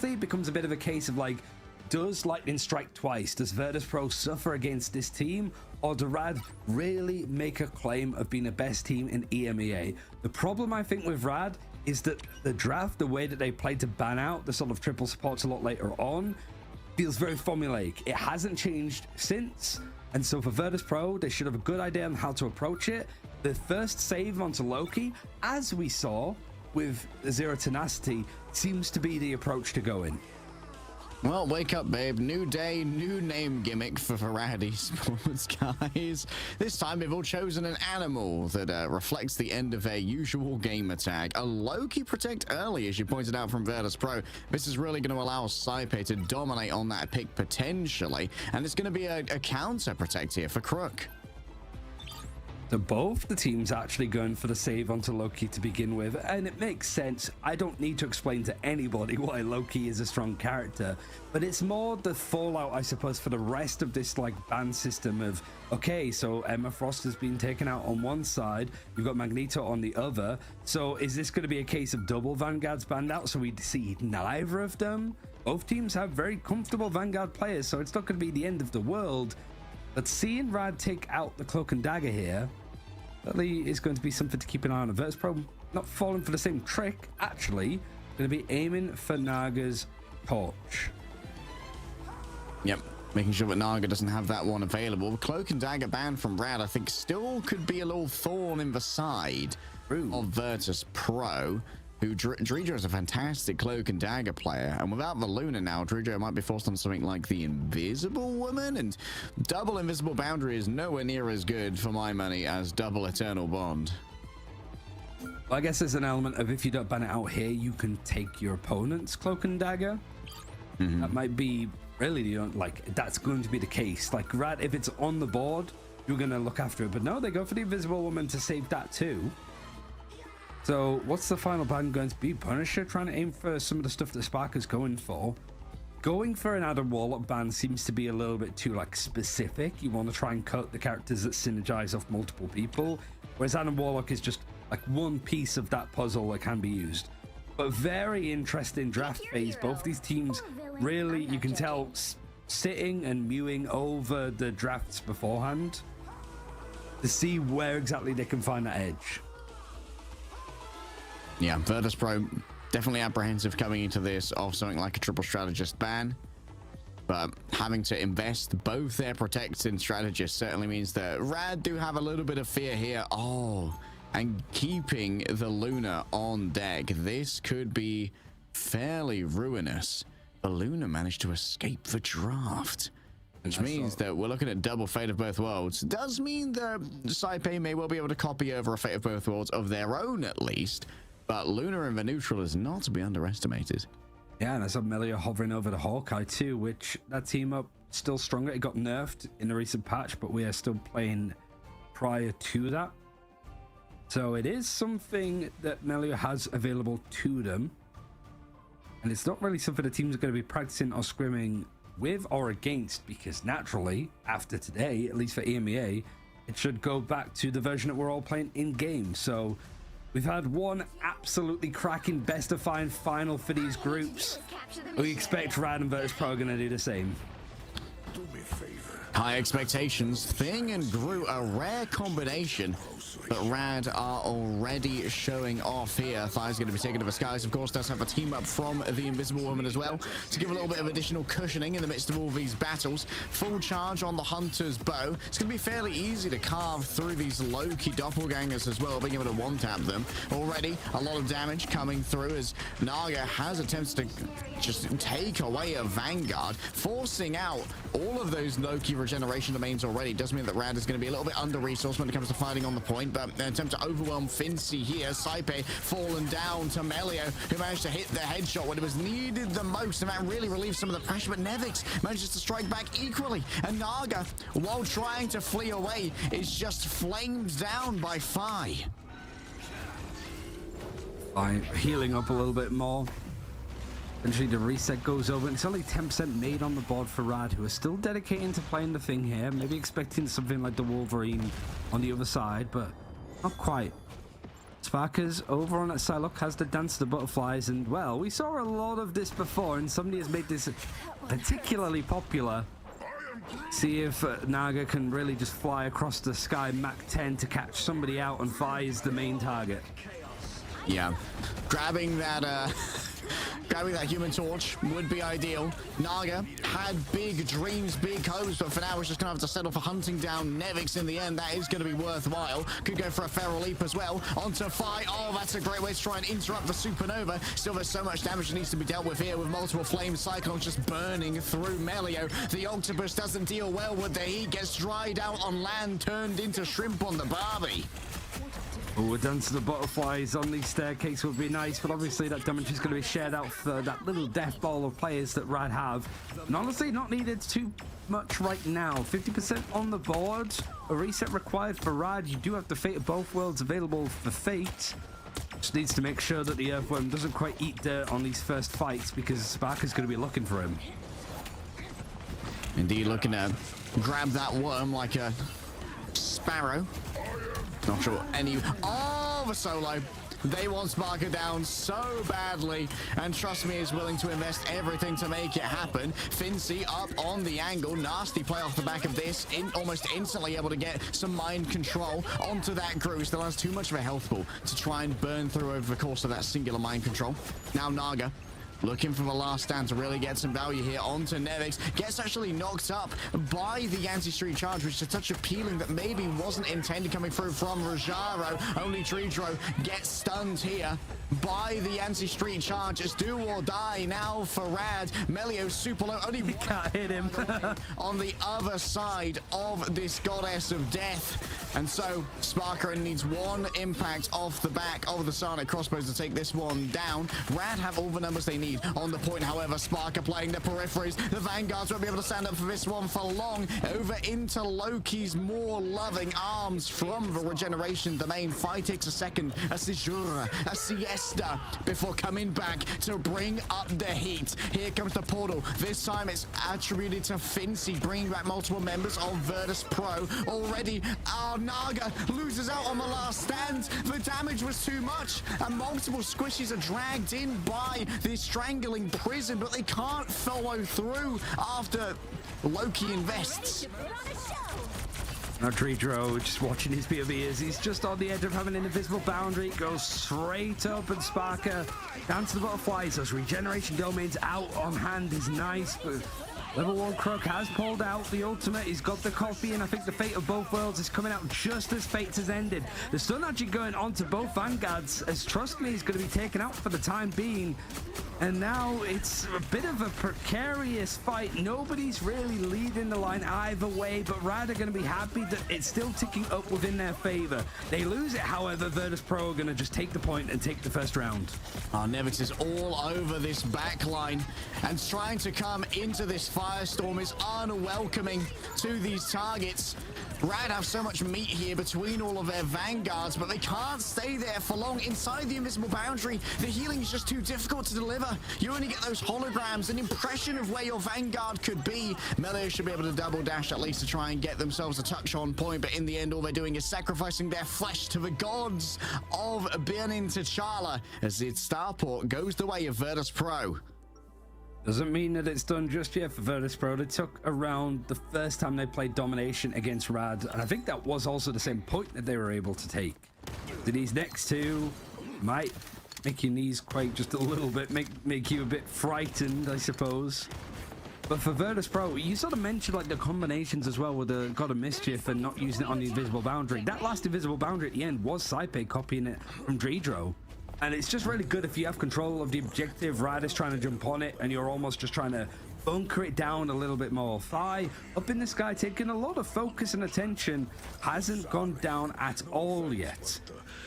it becomes a bit of a case of like, does lightning strike twice? Does Virtus.Pro suffer against this team, or do Rad really make a claim of being the best team in EMEA? The problem I think with Rad is that the draft, the way that they played to ban out the sort of triple supports a lot later on, feels very formulaic. It hasn't changed since, and so for Virtus.Pro, they should have a good idea on how to approach it. The first save onto Loki, as we saw with Zero Tenacity, seems to be the approach to go in. Well, wake up, babe. New day, new name gimmick for Varady Sports, guys. This time, they've all chosen an animal that reflects the end of their usual gamer tag. A Loki Protect early, as you pointed out from Virtus.Pro. This is really going to allow Saipe to dominate on that pick, potentially. And it's going to be a counter Protect here for Crook. So both the teams actually going for the save onto Loki to begin with, and it makes sense. I don't need to explain to anybody why Loki is a strong character, but it's more the fallout, I suppose, for the rest of this like ban system of, okay, so Emma Frost has been taken out on one side, you've got Magneto on the other, so is this going to be a case of double Vanguards banned out, so we see neither of them? Both teams have very comfortable Vanguard players, so it's not going to be the end of the world. But seeing Rad take out the Cloak and Dagger here certainly is going to be something to keep an eye on. Virtus.Pro not falling for the same trick, actually going to be aiming for Naga's torch. Yep, making sure that Naga doesn't have that one available. Cloak and Dagger banned from Rad, I think, still could be a little thorn in the side of Virtus.Pro. Who Drijo is a fantastic Cloak and Dagger player, and without the Luna now, Drijo might be forced on something like the Invisible Woman, and double Invisible Boundary is nowhere near as good for my money as double Eternal Bond. Well, I guess there's an element of if you don't ban it out here, you can take your opponent's Cloak and Dagger. That might be really, you know, like that's going to be the case. Like Rad, if it's on the board, you're going to look after it, but no, they go for the Invisible Woman to save that too. So what's the final ban going to be? Punisher trying to aim for some of the stuff that Sparker's going for. Going for an Adam Warlock ban seems to be a little bit too like specific. You want to try and cut the characters that synergize off multiple people, whereas Adam Warlock is just like one piece of that puzzle that can be used. But very interesting draft phase. Both these teams really, you can tell, sitting and mewing over the drafts beforehand to see where exactly they can find that edge. Yeah, Virtus.Pro definitely apprehensive coming into this of something like a triple strategist ban, but having to invest both their protects in strategists certainly means that Rad do have a little bit of fear here. Oh, and keeping the Luna on deck, this could be fairly ruinous. The Luna managed to escape the draft, which means that we're looking at double Fate of Both Worlds. Does mean that Saipe may well be able to copy over a Fate of Both Worlds of their own at least. But Luna in the neutral is not to be underestimated. Yeah, and I saw Melia hovering over the Hawkeye too, which that team up still stronger. It got nerfed in the recent patch, but we are still playing prior to that. So it is something that Melia has available to them. And it's not really something the teams are going to be practicing or scrimming with or against, because naturally, after today, at least for EMEA, it should go back to the version that we're all playing in-game. So we've had one absolutely cracking best of five final for these groups. We expect Rad and Virtus.Pro are going to do the same. High expectations. Thing and Groot, a rare combination, but Rad are already showing off here. Thigh's going to be taken to the skies. Of course, does have a team up from the Invisible Woman as well to give a little bit of additional cushioning in the midst of all these battles. Full charge on the Hunter's bow. It's going to be fairly easy to carve through these low-key doppelgangers as well, being able to one-tap them. Already, a lot of damage coming through as Naga has attempted to just take away a Vanguard, forcing out all of those low-key regeneration domains already. Does mean that Rad is going to be a little bit under-resourced when it comes to fighting on the point, but an attempt to overwhelm Fincy here. Saipe fallen down to Melio, who managed to hit the headshot when it was needed the most, and that really relieves some of the pressure, but Nevix manages to strike back equally, and Naga, while trying to flee away, is just flamed down by Fi. Healing up a little bit more. Eventually the reset goes over, and it's only 10% made on the board for Rad, who are still dedicating to playing the thing here, maybe expecting something like the Wolverine on the other side, but not quite. Sparker's over on that side. Look, has the Dance of the Butterflies, and well, we saw a lot of this before, and somebody has made this particularly popular. See if Naga can really just fly across the sky Mach 10 to catch somebody out, and Fi is the main target. Yeah, grabbing that human torch would be ideal. Naga had big dreams, big hopes, but for now we're just gonna have to settle for hunting down Nevix in the end. That is gonna be worthwhile. Could go for a feral leap as well. Onto Fi. Oh, that's a great way to try and interrupt the supernova. Still, there's so much damage that needs to be dealt with here, with multiple flame cyclones just burning through Melio. The octopus doesn't deal well with the heat, gets dried out on land, turned into shrimp on the Barbie. Oh, a Dance of the Butterflies on the staircase would be nice, but obviously that damage is going to be shared out for that little death ball of players that Rad have. And honestly, not needed too much right now. 50% on the board. A reset required for Rad. You do have the Fate of Both Worlds available for Fate. Just needs to make sure that the Earthworm doesn't quite eat dirt on these first fights, because Sparker's going to be looking for him. Indeed, looking to grab that worm like a sparrow. Not sure any. Oh, the solo. They want Sparker down so badly, and trust me, is willing to invest everything to make it happen. Fincy up on the angle. Nasty play off the back of this. Almost instantly able to get some mind control onto that Gru. Still has too much of a health pool to try and burn through over the course of that singular mind control. Now Naga looking for the last stand to really get some value here onto Nevix. Gets actually knocked up by the anti-street charge, which is a touch appealing that maybe wasn't intended coming through from Rajaro. Only Tridro gets stunned here by the anti-street charge. It's do or die now for Rad. Melio super low. Only He can't hit him. on the other side of this goddess of death. And so Sparker needs one impact off the back of the Sonic crossbows to take this one down. Rad have all the numbers they need on the point. However, Sparker playing the peripheries. The Vanguards won't be able to stand up for this one for long. Over into Loki's more loving arms from the regeneration domain. Fi takes a second, a sejour, a siesta before coming back to bring up the heat. Here comes the portal. This time it's attributed to Fincy, bringing back multiple members of Virtus.Pro. Already, Naga loses out on the last stand. The damage was too much, and multiple squishies are dragged in by this strangling prison, but they can't follow through after Loki invests. Now Tridro just watching his POV as he's just on the edge of having an invisible boundary. Goes straight up, and Sparker down to the butterflies. Those regeneration domains out on hand is nice, but level 1 Crook has pulled out the ultimate. He's got the copy, and I think the Fate of Both Worlds is coming out just as Fate has ended. The stun actually going on to both Vanguards, as Trust Me is going to be taken out for the time being. And now it's a bit of a precarious fight. Nobody's really leading the line either way, but Rad are going to be happy that it's still ticking up within their favor. They lose it, however, Virtus.Pro are going to just take the point and take the first round. Nevix is all over this back line, and trying to come into this firestorm is unwelcoming to these targets. Rad have so much meat here between all of their Vanguards, but they can't stay there for long inside the invisible boundary. The healing is just too difficult to deliver. You only get those holograms, an impression of where your Vanguard could be. Melio should be able to double dash at least to try and get themselves a touch on point, but in the end all they're doing is sacrificing their flesh to the gods of Burning T'Challa as its starport goes the way of Virtus.Pro. Doesn't mean that it's done just yet for Virtus.Pro. They took around the first time they played Domination against Rad, and I think that was also the same point that they were able to take. These next two might make your knees quake just a little bit, make you a bit frightened, I suppose. But for Virtus.Pro, you sort of mentioned like the combinations as well with the God of Mischief and not using it on the invisible boundary. That last invisible boundary at the end was Saipe copying it from Tridro. And it's just really good if you have control of the objective. Rad is trying to jump on it, and you're almost just trying to bunker it down a little bit more. Fi up in the sky, taking a lot of focus and attention, hasn't gone down at all yet.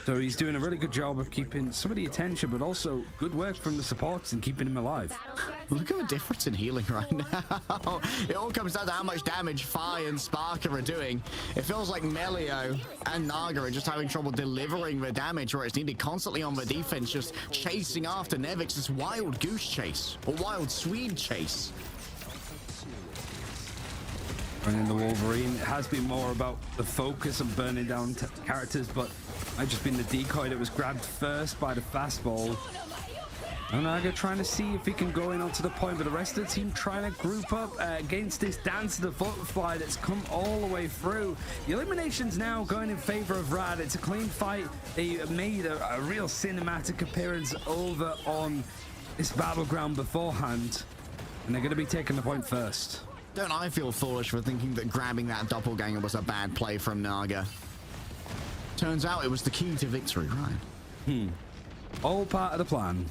So he's doing a really good job of keeping some of the attention, but also good work from the supports and keeping him alive. Look at the difference in healing right now. It all comes down to how much damage Fi and Sparker are doing. It feels like Melio and Naga are just having trouble delivering the damage where it's needed, constantly on the defense, just chasing after Nevix. This wild goose chase, or wild Swede chase. Bringing the Wolverine, it has been more about the focus of burning down characters, but might just been the decoy that was grabbed first by the fastball. Naga trying to see if he can go in onto the point, but the rest of the team trying to group up against this Dance of the Butterfly that's come all the way through. The elimination's now going in favor of Rad. It's a clean fight. They made a real cinematic appearance over on this battleground beforehand, and they're going to be taking the point first. Don't I feel foolish for thinking that grabbing that doppelganger was a bad play from Naga? Turns out it was the key to victory, right? All part of the plan.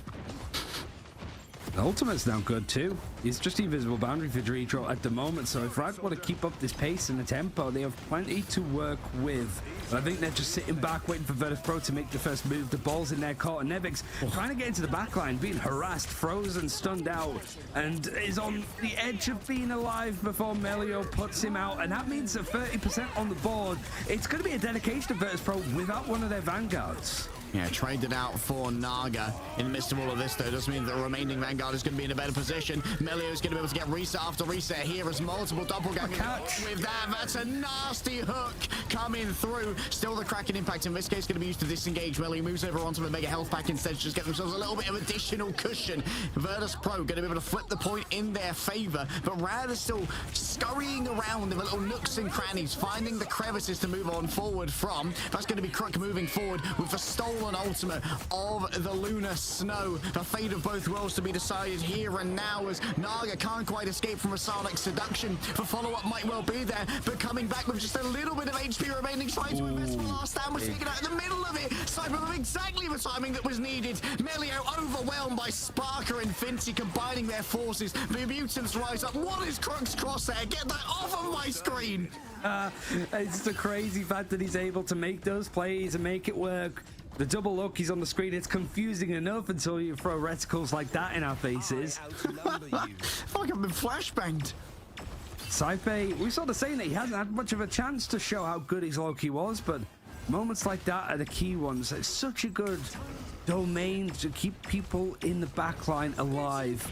The ultimate's now good too. It's just invisible boundary for Dritro at the moment, so if Rad want to keep up this pace and the tempo, they have plenty to work with. But I think they're just sitting back waiting for Virtus.Pro to make the first move. The ball's in their court, and Nevix trying to get into the backline, being harassed, frozen, stunned out, and is on the edge of being alive before Melio puts him out, and that means a 30% on the board. It's going to be a dedication to Virtus.Pro without one of their vanguards. Yeah, traded out for Naga. In the midst of all of this, though, does mean that the remaining Vanguard is going to be in a better position. Melio's going to be able to get reset after reset here as multiple doppelgangers with that. That's a nasty hook coming through. Still the cracking impact in this case going to be used to disengage. Melio moves over onto the mega health pack instead to just get themselves a little bit of additional cushion. Virtus.Pro going to be able to flip the point in their favor, but Rad is still scurrying around in the little nooks and crannies, finding the crevices to move on forward from. That's going to be Crook moving forward with the stolen ultimate of the Lunar Snow. The fate of both worlds to be decided here and now, as Naga can't quite escape from a Sonic seduction. The follow-up might well be there, but coming back with just a little bit of HP remaining, trying to invest for the last stand, was taken out in the middle of it. Cyber with exactly the timing that was needed. Melio overwhelmed by Sparker and Fincy combining their forces. The mutants rise up. What is Crook's crosshair? Get that off of my screen! It's the crazy fact that he's able to make those plays and make it work. The double look he's on the screen, it's confusing enough until you throw reticles like that in our faces. I feel like I've been flashbanged. Saipe, we saw the saying that he hasn't had much of a chance to show how good his Loki was, but moments like that are the key ones. It's such a good domain to keep people in the backline alive.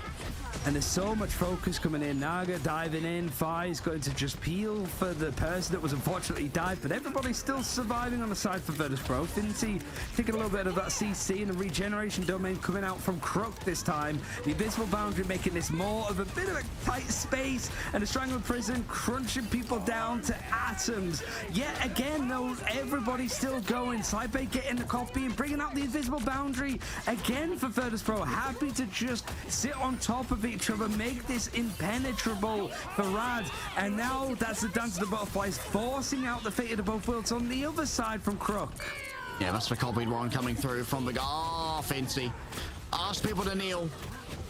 And there's so much focus coming in. Naga diving in. Fi's going to just peel for the person that was unfortunately died, but everybody's still surviving on the side for Virtus.Pro. Fincy taking a little bit of that CC, and the regeneration domain coming out from Crook this time. The invisible boundary making this more of a bit of a tight space, and the Strangler Prison crunching people down to atoms. Yet again, though, everybody's still going. Saipe getting the copy and bringing out the invisible boundary again for Virtus.Pro. Happy to just sit on top of each other, make this impenetrable for Rad, and now that's the Dance of the Butterflies forcing out the fate of the both worlds on the other side from Crook. Yeah, that's the copied one coming through from the Fincy. Asked people to kneel,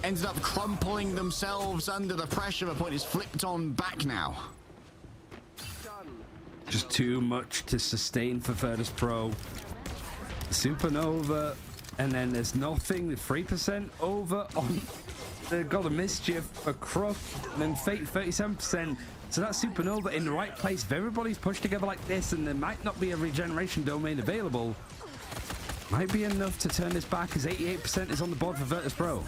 ended up crumpling themselves under the pressure. The point is flipped on back now. Just too much to sustain for Virtus.Pro. Supernova, and then there's nothing. 3% over on the God of Mischief for Crook, and then Fate 37%. So that Supernova in the right place. If everybody's pushed together like this and there might not be a regeneration domain available, might be enough to turn this back, as 88% is on the board for Virtus.Pro.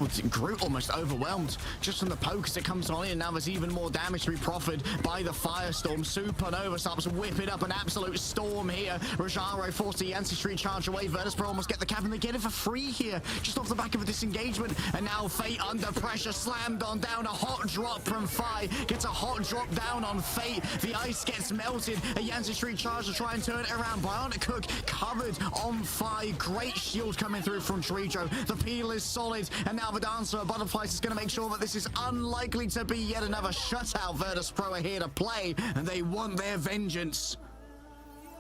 Well, Groot almost overwhelmed just from the poke as it comes on in. Now there's even more damage to be proffered by the Firestorm. Supernova starts whipping up an absolute storm here. Rojaro forced the Ancestry charge away. Virtus.Pro almost get the cap, and they get it for free here, just off the back of a disengagement. And now Fate under pressure, slammed on down. A hot drop from Fi gets a hot drop down on Fate. The ice gets melted. A Ancestry charge to try and turn it around. Bionic Cook covered on Fi. Great shield coming through from Dritro. The peel is solid, and now the Dancer of Butterflies is going to make sure that this is unlikely to be yet another shutout. Virtus.Pro are here to play, and they want their vengeance.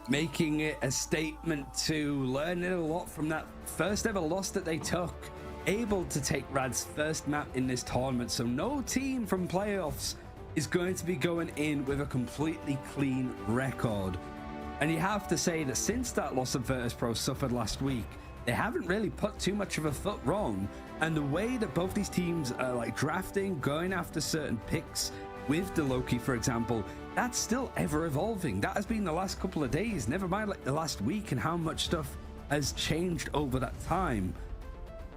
Making it a statement to learning a lot from that first ever loss that they took. Able to take Rad's first map in this tournament, so no team from playoffs is going to be going in with a completely clean record. And you have to say that since that loss of Virtus.Pro suffered last week, they haven't really put too much of a foot wrong. And the way that both these teams are like drafting, going after certain picks with the Loki, for example, that's still ever evolving. That has been the last couple of days, never mind like the last week, and how much stuff has changed over that time.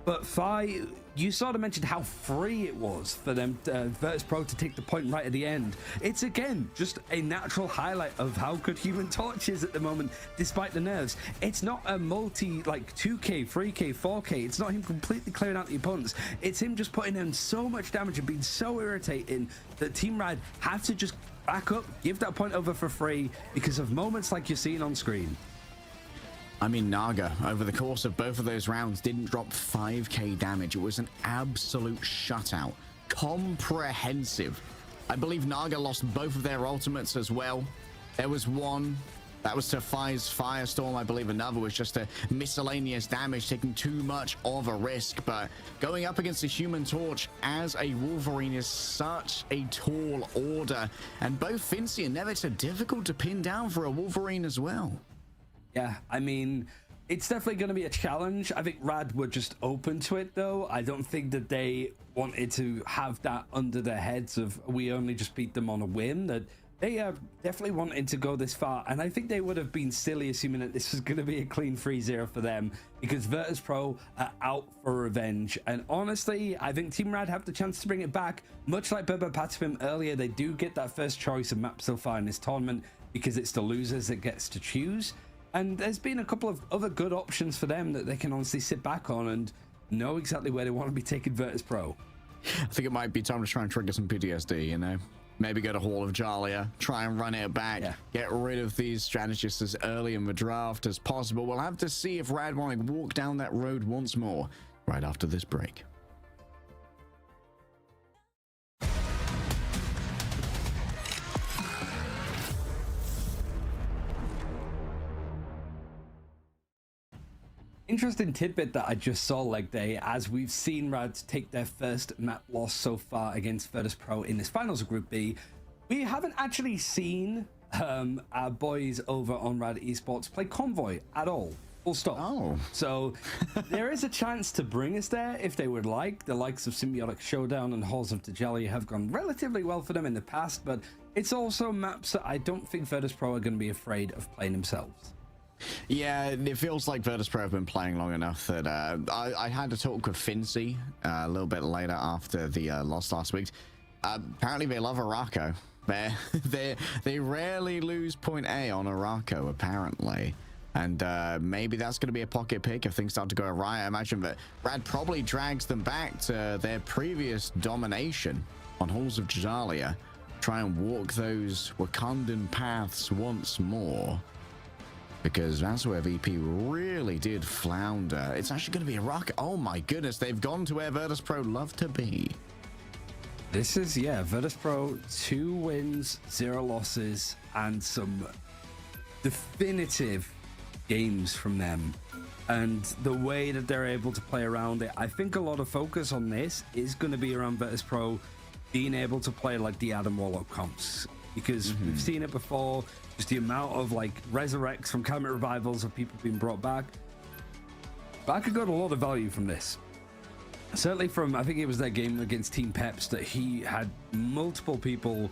But Fi you sort of mentioned how free it was for them, Virtus.Pro, to take the point right at the end. It's again just a natural highlight of how good Human Torch is at the moment, despite the nerfs. It's not a multi like 2k, 3k, 4k. It's not him completely clearing out the opponents. It's him just putting in so much damage and being so irritating that Team Rad have to just back up, give that point over for free because of moments like you're seeing on screen. I mean, Naga, over the course of both of those rounds, didn't drop 5k damage. It was an absolute shutout. Comprehensive. I believe Naga lost both of their ultimates as well. There was one that was to Fi's Firestorm. I believe another was just a miscellaneous damage, taking too much of a risk. But going up against the Human Torch as a Wolverine is such a tall order. And both Fincy and Nevix are difficult to pin down for a Wolverine as well. Yeah, I mean, it's definitely going to be a challenge. I think Rad were just open to it, though. I don't think that they wanted to have that under their heads of we only just beat them on a whim. That they are definitely wanting to go this far, and I think they would have been silly assuming that this was going to be a clean 3-0 for them, because Virtus.Pro are out for revenge. And honestly, I think Team Rad have the chance to bring it back. Much like Bubba Patapim earlier, they do get that first choice of map so far in this tournament because it's the losers that gets to choose. And there's been a couple of other good options for them that they can honestly sit back on and know exactly where they want to be taking Virtus.Pro. I think it might be time to try and trigger some PTSD, you know? Maybe go to Hall of Jalia, try and run it back, get rid of these strategists as early in the draft as possible. We'll have to see if Rad want to walk down that road once more right after this break. Interesting tidbit that I just saw leg day, as we've seen Rad take their first map loss so far against Virtus.Pro in this finals of Group B. We haven't actually seen our boys over on Rad Esports play Convoy at all. Full stop. Oh. So there is a chance to bring us there if they would like. The likes of Symbiotic Showdown and Halls of Dajali have gone relatively well for them in the past, but it's also maps that I don't think Virtus.Pro are going to be afraid of playing themselves. Yeah, it feels like Virtus.Pro have been playing long enough that I had to talk with Fincy a little bit later after the loss last week. Apparently they love Araco. They rarely lose point A on Araco, apparently. And maybe that's going to be a pocket pick if things start to go awry. I imagine that Rad probably drags them back to their previous domination on Halls of Jalia. Try and walk those Wakandan paths once more. Because that's where VP really did flounder. It's actually going to be a rocket. Oh my goodness, they've gone to where Virtus.Pro love to be. This is, yeah, Virtus.Pro 2 wins, 0 losses, and some definitive games from them. And the way that they're able to play around it, I think a lot of focus on this is going to be around Virtus.Pro being able to play like the Adam Warlock comps. Because we've seen it before, just the amount of like resurrects from Cabinet Revivals of people being brought back. Barker got a lot of value from this. Certainly from, I think it was that game against Team Peps that he had multiple people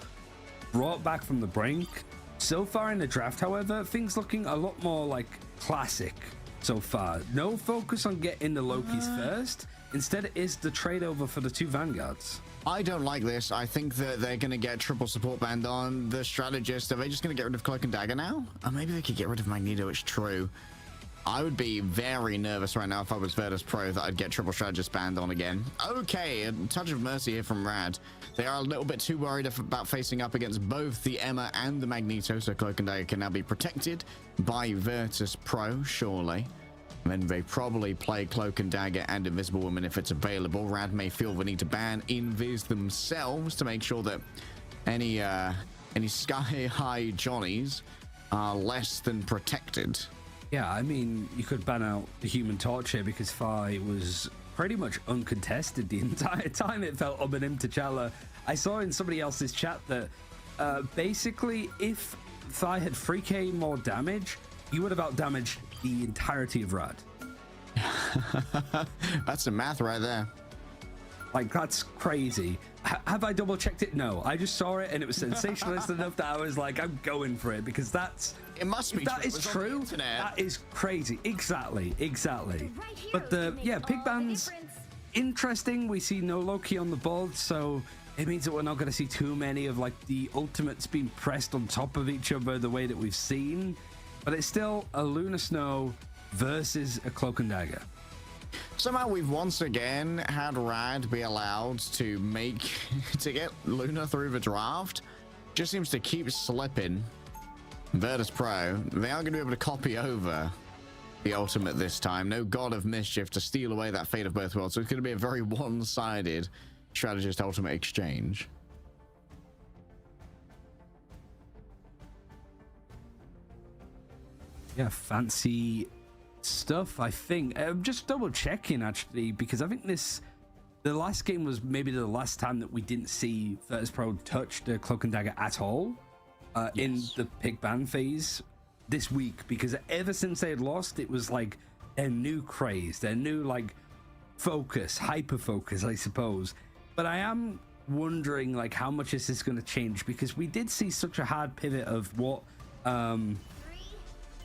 brought back from the brink. So far in the draft, however, things looking a lot more like classic so far. No focus on getting the Lokis first. Instead, it is the trade over for the 2 Vanguards. I don't like this. I think that they're going to get triple support band on the strategist. Are they just going to get rid of Cloak and Dagger now? Or maybe they could get rid of Magneto. It's true. I would be very nervous right now if I was Virtus.Pro that I'd get triple strategist band on again. Okay, a touch of mercy here from Rad. They are a little bit too worried about facing up against both the AMER and the Magneto, so Cloak and Dagger can now be protected by Virtus.Pro, surely. And then they probably play Cloak and Dagger and Invisible Woman if it's available. Rad may feel the need to ban Invis themselves to make sure that any Sky High Johnnies are less than protected. Yeah, I mean, you could ban out the Human Torch here because Fi was pretty much uncontested the entire time. It felt Obanim T'Challa. I saw in somebody else's chat that basically if Fi had 3k more damage, you would have outdamaged the entirety of Rad. That's some math right there. Like, that's crazy. Have I double checked it? No, I just saw it and it was sensationalist enough that I was like, I'm going for it because that's, it must be that true. is true. That is crazy. Exactly. Right But the pig bans, interesting. We see no Loki on the board, so it means that we're not going to see too many of like the ultimates being pressed on top of each other the way that we've seen. But it's still a Lunar Snow versus a Cloak and Dagger. Somehow we've once again had Rad be allowed to get Luna through the draft. Just seems to keep slipping. Virtus.Pro, they are going to be able to copy over the ultimate this time. No God of Mischief to steal away that Fate of Both Worlds. So it's going to be a very one-sided strategist ultimate exchange. Yeah, fancy stuff, I think. I'm just double checking actually, because I think the last game was maybe the last time that we didn't see Virtus.Pro touch the Cloak and Dagger at all in the pick ban phase this week, because ever since they had lost, it was like their new craze, their new like focus, hyper focus, I suppose. But I am wondering like how much is this going to change, because we did see such a hard pivot of what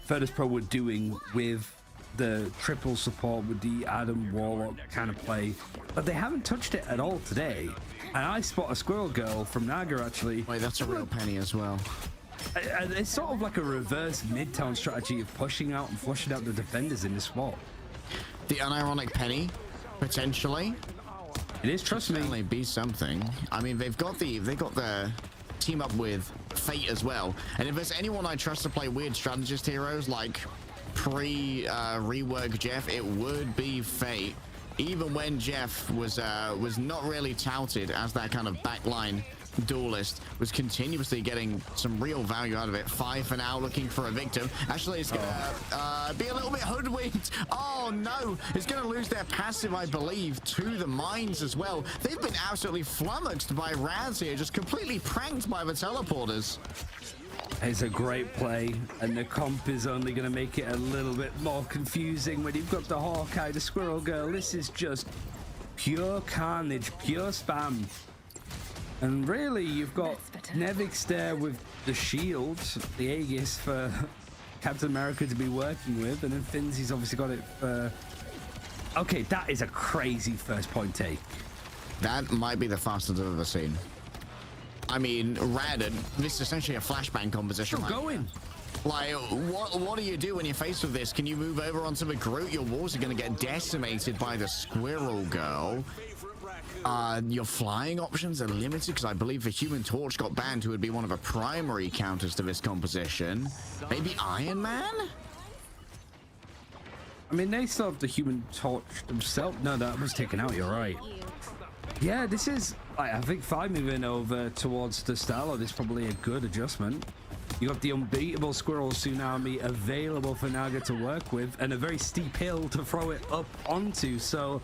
Virtus.Pro were doing with the triple support with the Adam Warlock kind of play, but they haven't touched it at all today. And I spot a Squirrel Girl from Naga actually. Wait, that's a real penny as well. It's sort of like a reverse mid-town strategy of pushing out and flushing out the defenders in this spot. The unironic penny, potentially. It is, trust me. Certainly be something. I mean, they've got the team up with Fate as well. And if there's anyone I trust to play weird strategist heroes like rework Jeff, it would be Fate. Even when Jeff was not really touted as that kind of backline duelist, was continuously getting some real value out of it. 5 for now, looking for a victim. Actually, it's gonna be a little bit hoodwinked. Oh no, it's gonna lose their passive, I believe, to the mines as well. They've been absolutely flummoxed by Raz here, just completely pranked by the teleporters. It's a great play, and the comp is only going to make it a little bit more confusing when you've got the Hawkeye, the Squirrel Girl. This is just pure carnage, pure spam. And really, you've got Nevix there with the shield, the Aegis for Captain America to be working with, and then Finzy's obviously got it for... Okay, that is a crazy first point take. That might be the fastest I've ever seen. I mean, Radden, this is essentially a flashbang composition. Still going. Like, what do you do when you're faced with this? Can you move over onto the Groot? Your walls are going to get decimated by the Squirrel Girl. Your flying options are limited because I believe the Human Torch got banned, who would be one of the primary counters to this composition. Maybe Iron Man? I mean, they still have the Human Torch themselves. No, that was taken out, you're right. Yeah, this is, I think 5 moving over towards the Starlord is probably a good adjustment. You got the unbeatable Squirrel Tsunami available for Naga to work with, and a very steep hill to throw it up onto. So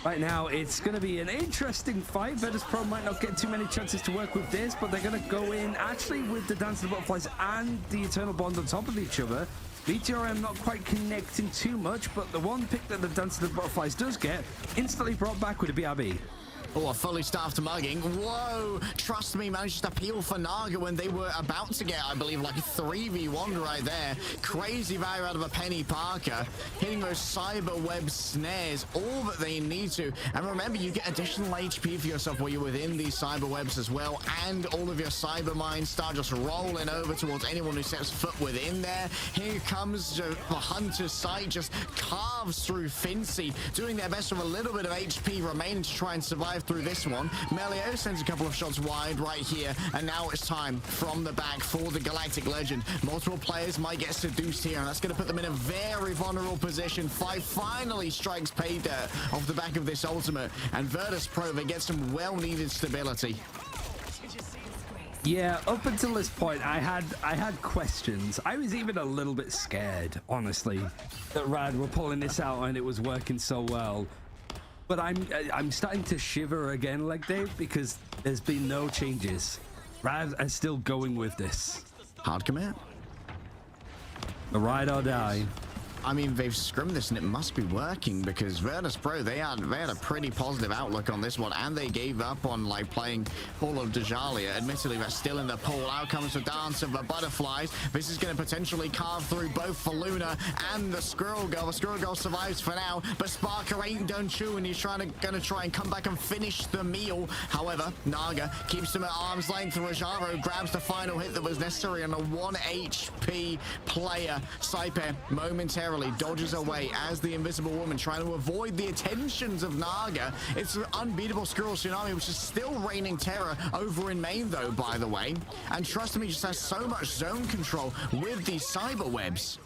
right now it's going to be an interesting fight. Virtus.Pro might not get too many chances to work with this, but they're going to go in actually with the Dance of the Butterflies and the Eternal Bond on top of each other. BTRM not quite connecting too much, but the one pick that the Dance of the Butterflies does get instantly brought back with a BRB. Oh, a fully staffed mugging. Whoa! Trust me, managed to peel for Naga when they were about to get, I believe, like a 3v1 right there. Crazy value out of a Penny Parker. Hitting those cyber web snares, all that they need to. And remember, you get additional HP for yourself while you're within these cyber webs as well. And all of your cyber mines start just rolling over towards anyone who sets foot within there. Here comes the Hunter's Sight, just carves through Fincy, doing their best with a little bit of HP remaining to try and survive through this one. Melio sends a couple of shots wide right here, and now it's time from the back for the Galactic Legend. Multiple players might get seduced here, and that's going to put them in a very vulnerable position. 5 finally strikes pay dirt off the back of this ultimate, and Virtus.Pro, they get some well-needed stability. Yeah, up until this point, I had questions. I was even a little bit scared, honestly, that Rad were pulling this out and it was working so well. But I'm starting to shiver again, like Dave, because there's been no changes. Rad is still going with this. Hard commit. The ride or die. I mean, they've scrimmed this and it must be working because Virtus.Pro, they had a pretty positive outlook on this one, and they gave up on like playing Ball of Djalia. Admittedly, they're still in the pool. Out comes the Dance of the Butterflies. This is going to potentially carve through both for Luna and the Squirrel Girl. The Squirrel Girl survives for now, but Sparker ain't done chewing. He's gonna try and come back and finish the meal. However, Naga keeps him at arm's length. Rajaro grabs the final hit that was necessary on a 1 HP player. Saipe momentarily dodges away as the Invisible Woman, trying to avoid the attentions of Naga. It's an unbeatable Squirrel Tsunami, which is still raining terror over in main, though, by the way. And Trust Me just has so much zone control with these cyber webs.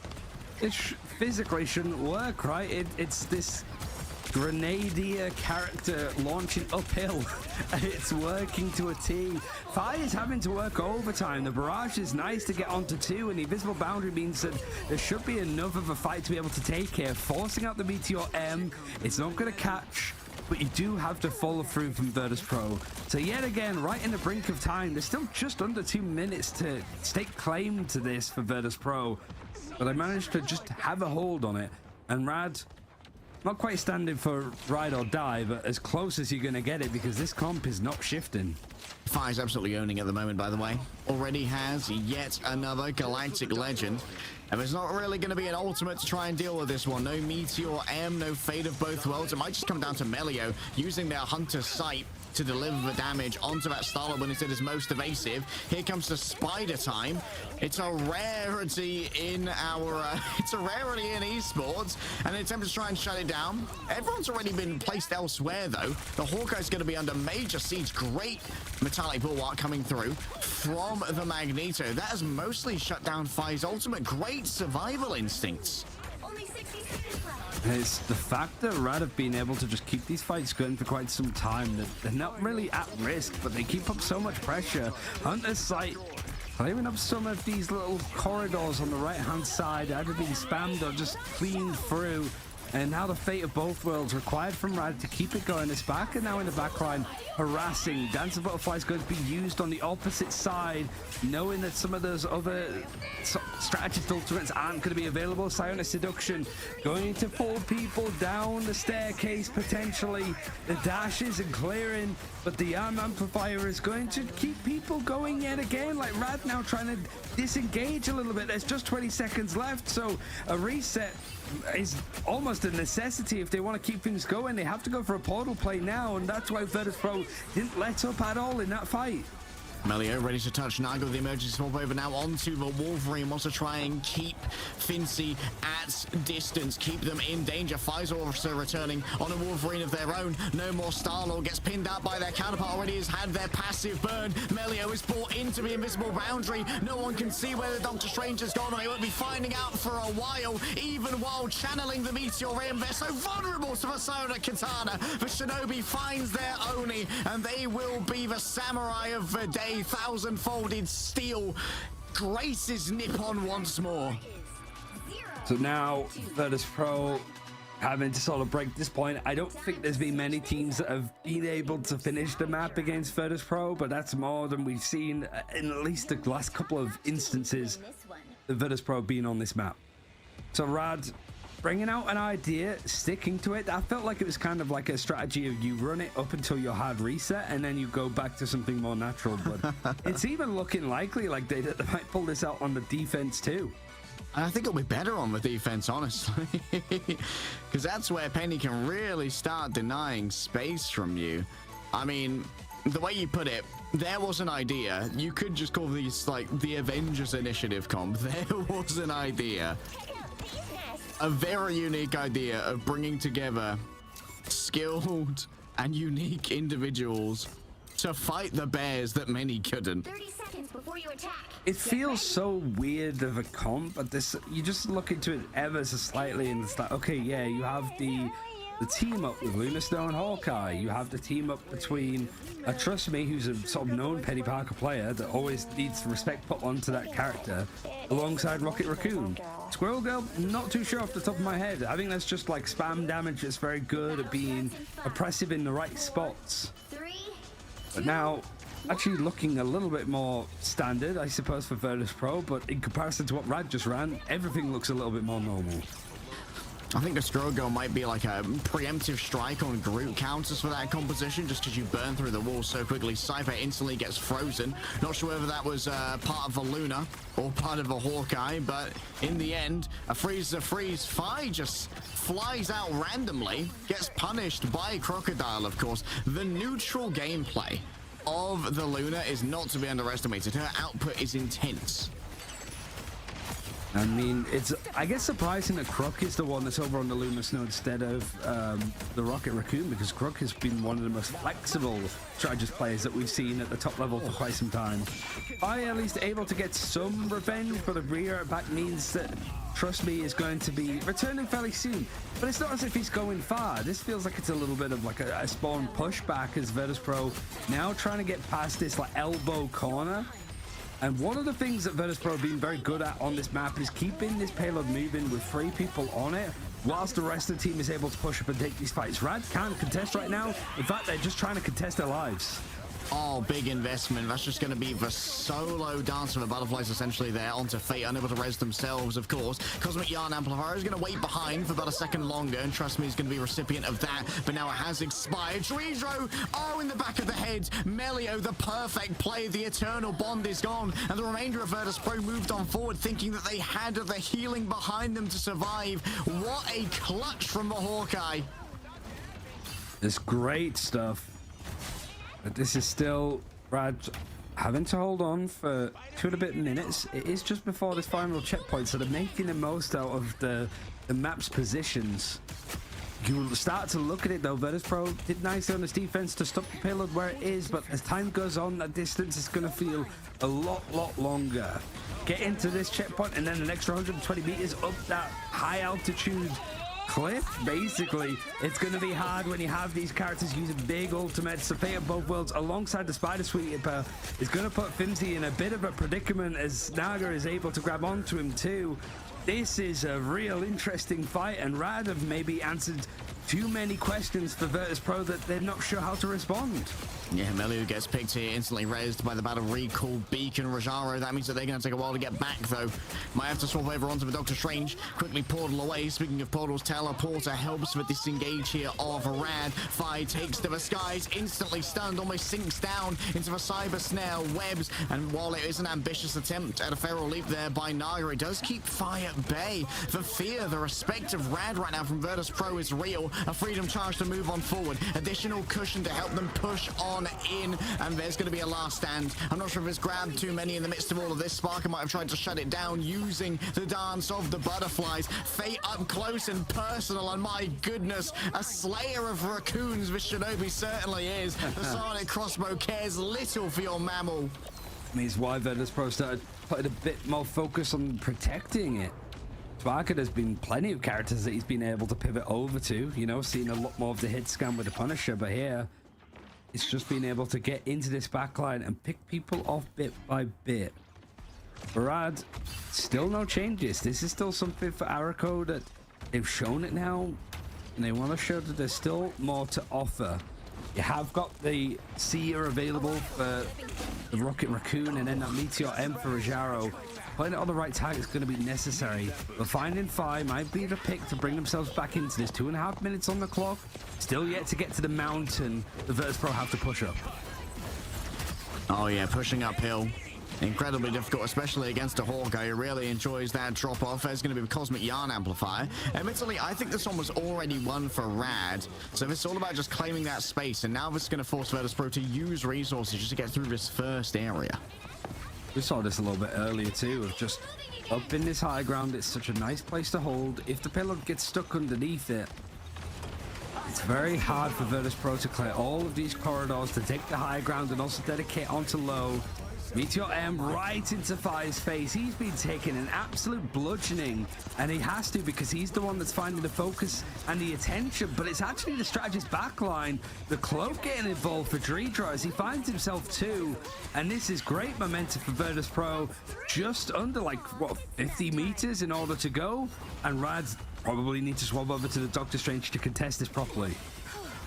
It physically shouldn't work, right? It's this Grenadier character launching uphill. It's working to a T. Fi is having to work overtime. The barrage is nice to get onto 2, and the invisible boundary means that there should be enough of a fight to be able to take here. Forcing out the Meteor M, it's not going to catch, but you do have to follow through from Virtus.Pro. So yet again, right in the brink of time, there's still just under 2 minutes to stake claim to this for Virtus.Pro, but I managed to just have a hold on it, and Rad, not quite standing for ride or die, but as close as you're going to get it, because this comp is not shifting. Fi's absolutely owning at the moment, by the way. Already has yet another Galactic Legend. And there's not really going to be an ultimate to try and deal with this one. No Meteor M, no Fate of Both Worlds. It might just come down to Melio using their Hunter's Sight to deliver the damage onto that Starlord when it is most evasive. Here comes the Spider Time. It's a rarity in our it's a rarity in esports, and an attempt to try and shut it down. Everyone's already been placed elsewhere, though. The Hawkeye's going to be under major siege. Great metallic bulwark coming through from the Magneto. That has mostly shut down Fi's ultimate. Great survival instincts. It's the fact that Rad have been able to just keep these fights going for quite some time, that they're not really at risk, but they keep up so much pressure. Hunter's Sight clearing up some of these little corridors on the right hand side, either being spammed or just cleaned through. And now the Fate of Both Worlds required from Rad to keep it going. It's back and now in the backline, harassing. Dance of Butterflies going to be used on the opposite side, knowing that some of those other strategist ultimates aren't going to be available. Psionic Seduction going to pull people down the staircase potentially. The dashes and clearing, but the arm amplifier is going to keep people going yet again. Like Rad now trying to disengage a little bit. There's just 20 seconds left, so a reset is almost a necessity if they want to keep things going. They have to go for a portal play now, and that's why Virtus.Pro didn't let up at all in that fight. Melio ready to touch Naga with the emergency swap over now onto the Wolverine. Wants to try and keep Fincy at distance, keep them in danger. Fi's also returning on a Wolverine of their own. No more Starlord, gets pinned out by their counterpart. Already has had their passive burn. Melio is brought into the invisible boundary. No one can see where the Doctor Strange has gone. They won't be finding out for a while, even while channeling the Meteor M. They're so vulnerable to the Sona Katana. The Shinobi finds their Oni, and they will be the samurai of the day. Thousand-folded steel graces Nippon once more. So now Virtus.Pro having to sort of break this point. I don't think there's been many teams that have been able to finish the map against Virtus.Pro, but that's more than we've seen in at least the last couple of instances of Virtus.Pro being on this map. So Rad bringing out an idea, sticking to it. I felt like it was kind of like a strategy of you run it up until your hard reset and then you go back to something more natural, but it's even looking likely like they might pull this out on the defense too. I think it'll be better on the defense, honestly, because that's where Penny can really start denying space from you. I mean, the way you put it, there was an idea. You could just call these like the Avengers Initiative comp. There was an idea. A very unique idea of bringing together skilled and unique individuals to fight the bears that many couldn't. 30 seconds before you attack. It feels so weird of a comp, but this, you just look into it ever so slightly and it's like, okay, yeah, you have the team up with Luna Snow and Hawkeye. You have the team up between Trust Me, who's a sort of known Penny Parker player that always needs respect put onto that character, alongside Rocket Raccoon. Squirrel Girl, not too sure off the top of my head. I think that's just like spam damage that's very good at being oppressive in the right spots. But now, actually looking a little bit more standard, I suppose, for Virtus.Pro, but in comparison to what Rad just ran, everything looks a little bit more normal. I think the Strogo might be like a preemptive strike on Groot counters for that composition, just because you burn through the wall so quickly. Cypher instantly gets frozen. Not sure whether that was part of a Luna or part of a Hawkeye, but in the end, a freeze. Fi just flies out randomly, gets punished by Crocodile, of course. The neutral gameplay of the Luna is not to be underestimated. Her output is intense. I mean, it's, I guess, surprising that Croc is the one that's over on the Luna Snow instead of the Rocket Raccoon, because Croc has been one of the most flexible strategist players that we've seen at the top level for quite some time. I at least able to get some revenge, but a rear back means that, trust me, is going to be returning fairly soon. But it's not as if he's going far. This feels like it's a little bit of like a spawn pushback as Virtus.Pro now trying to get past this like elbow corner. And one of the things that Virtus.Pro have been very good at on this map is keeping this payload moving with 3 people on it, whilst the rest of the team is able to push up and take these fights. Rad can't contest right now. In fact, they're just trying to contest their lives. Oh, big investment. That's just going to be the solo dance of the butterflies essentially there onto Fate, unable to res themselves, of course. Cosmic Yarn Amplifier is going to wait behind for about a second longer, and trust me, he's going to be a recipient of that, but now it has expired. Treedro, oh, in the back of the head. Melio, the perfect play. The eternal bond is gone, and the remainder of Virtus.Pro moved on forward, thinking that they had the healing behind them to survive. What a clutch from the Hawkeye. It's great stuff. But this is still Rad having to hold on for 2 and a bit minutes. It is just before this final checkpoint, so they're making the most out of the map's positions. You'll start to look at it though. Virtus.Pro did nicely on this defense to stop the payload where it is, but as time goes on, that distance is going to feel a lot longer. Get into this checkpoint and then an extra 120 meters up that high altitude cliff. Basically, it's going to be hard when you have these characters using big ultimates. The fate of both worlds alongside the Spider Sweeper is going to put Fimsy in a bit of a predicament as Naga is able to grab onto him too. This is a real interesting fight, and Rad have maybe answered too many questions for Virtus.Pro that they're not sure how to respond. Yeah, Melu gets picked here, instantly raised by the battle recall Beacon Rajaro. That means that they're going to take a while to get back, though. Might have to swap over onto the Doctor Strange. Quickly portal away. Speaking of portals, Teleporter helps with disengage here of Rad. Fi takes to the skies, instantly stunned, almost sinks down into the cyber snare webs. And while it is an ambitious attempt at a feral leap there by Naga, it does keep Fi at bay. The fear, the respect of Rad right now from Virtus.Pro is real. A freedom charge to move on forward. Additional cushion to help them push on in, and there's going to be a last stand. I'm not sure if it's grabbed too many in the midst of all of this. Sparker might have tried to shut it down using the dance of the butterflies. Fate up close and personal, and my goodness, a slayer of raccoons this Shinobi certainly is. The Sonic Crossbow cares little for your mammal. Means why Virtus.Pro started putting a bit more focus on protecting it. Sparker, there's been plenty of characters that he's been able to pivot over to, you know, seeing a lot more of the hit scan with the Punisher, but here it's just being able to get into this backline and pick people off bit by bit. Barad, still no changes. This is still something for Araco that they've shown it now, and they want to show that there's still more to offer. You have got the Seer available for the Rocket Raccoon, and then that Meteor M for Rajaro. Playing it on the right tag is going to be necessary, but finding Fi might be the pick to bring themselves back into this. 2.5 minutes on the clock. Still yet to get to the mountain. The Virtus.Pro have to push up. Oh yeah, pushing uphill. Incredibly difficult, especially against a Hawkeye who really enjoys that drop off. There's going to be a Cosmic Yarn Amplifier. Admittedly, I think this one was already won for Rad, so it's all about just claiming that space, and now this is going to force Virtus.Pro to use resources just to get through this first area. We saw this a little bit earlier too, of just up in this high ground. It's such a nice place to hold. If the payload gets stuck underneath it, it's very hard for Virtus.Pro to clear all of these corridors to take the high ground and also dedicate onto low. Meteor M right into Fi's face. He's been taking an absolute bludgeoning, and he has to because he's the one that's finding the focus and the attention, but it's actually the strategist backline, the cloak getting involved for Dreedra as he finds himself too, and this is great momentum for Virtus.Pro, just under like, what, 50 meters in order to go, and Rad's probably need to swap over to the Doctor Strange to contest this properly.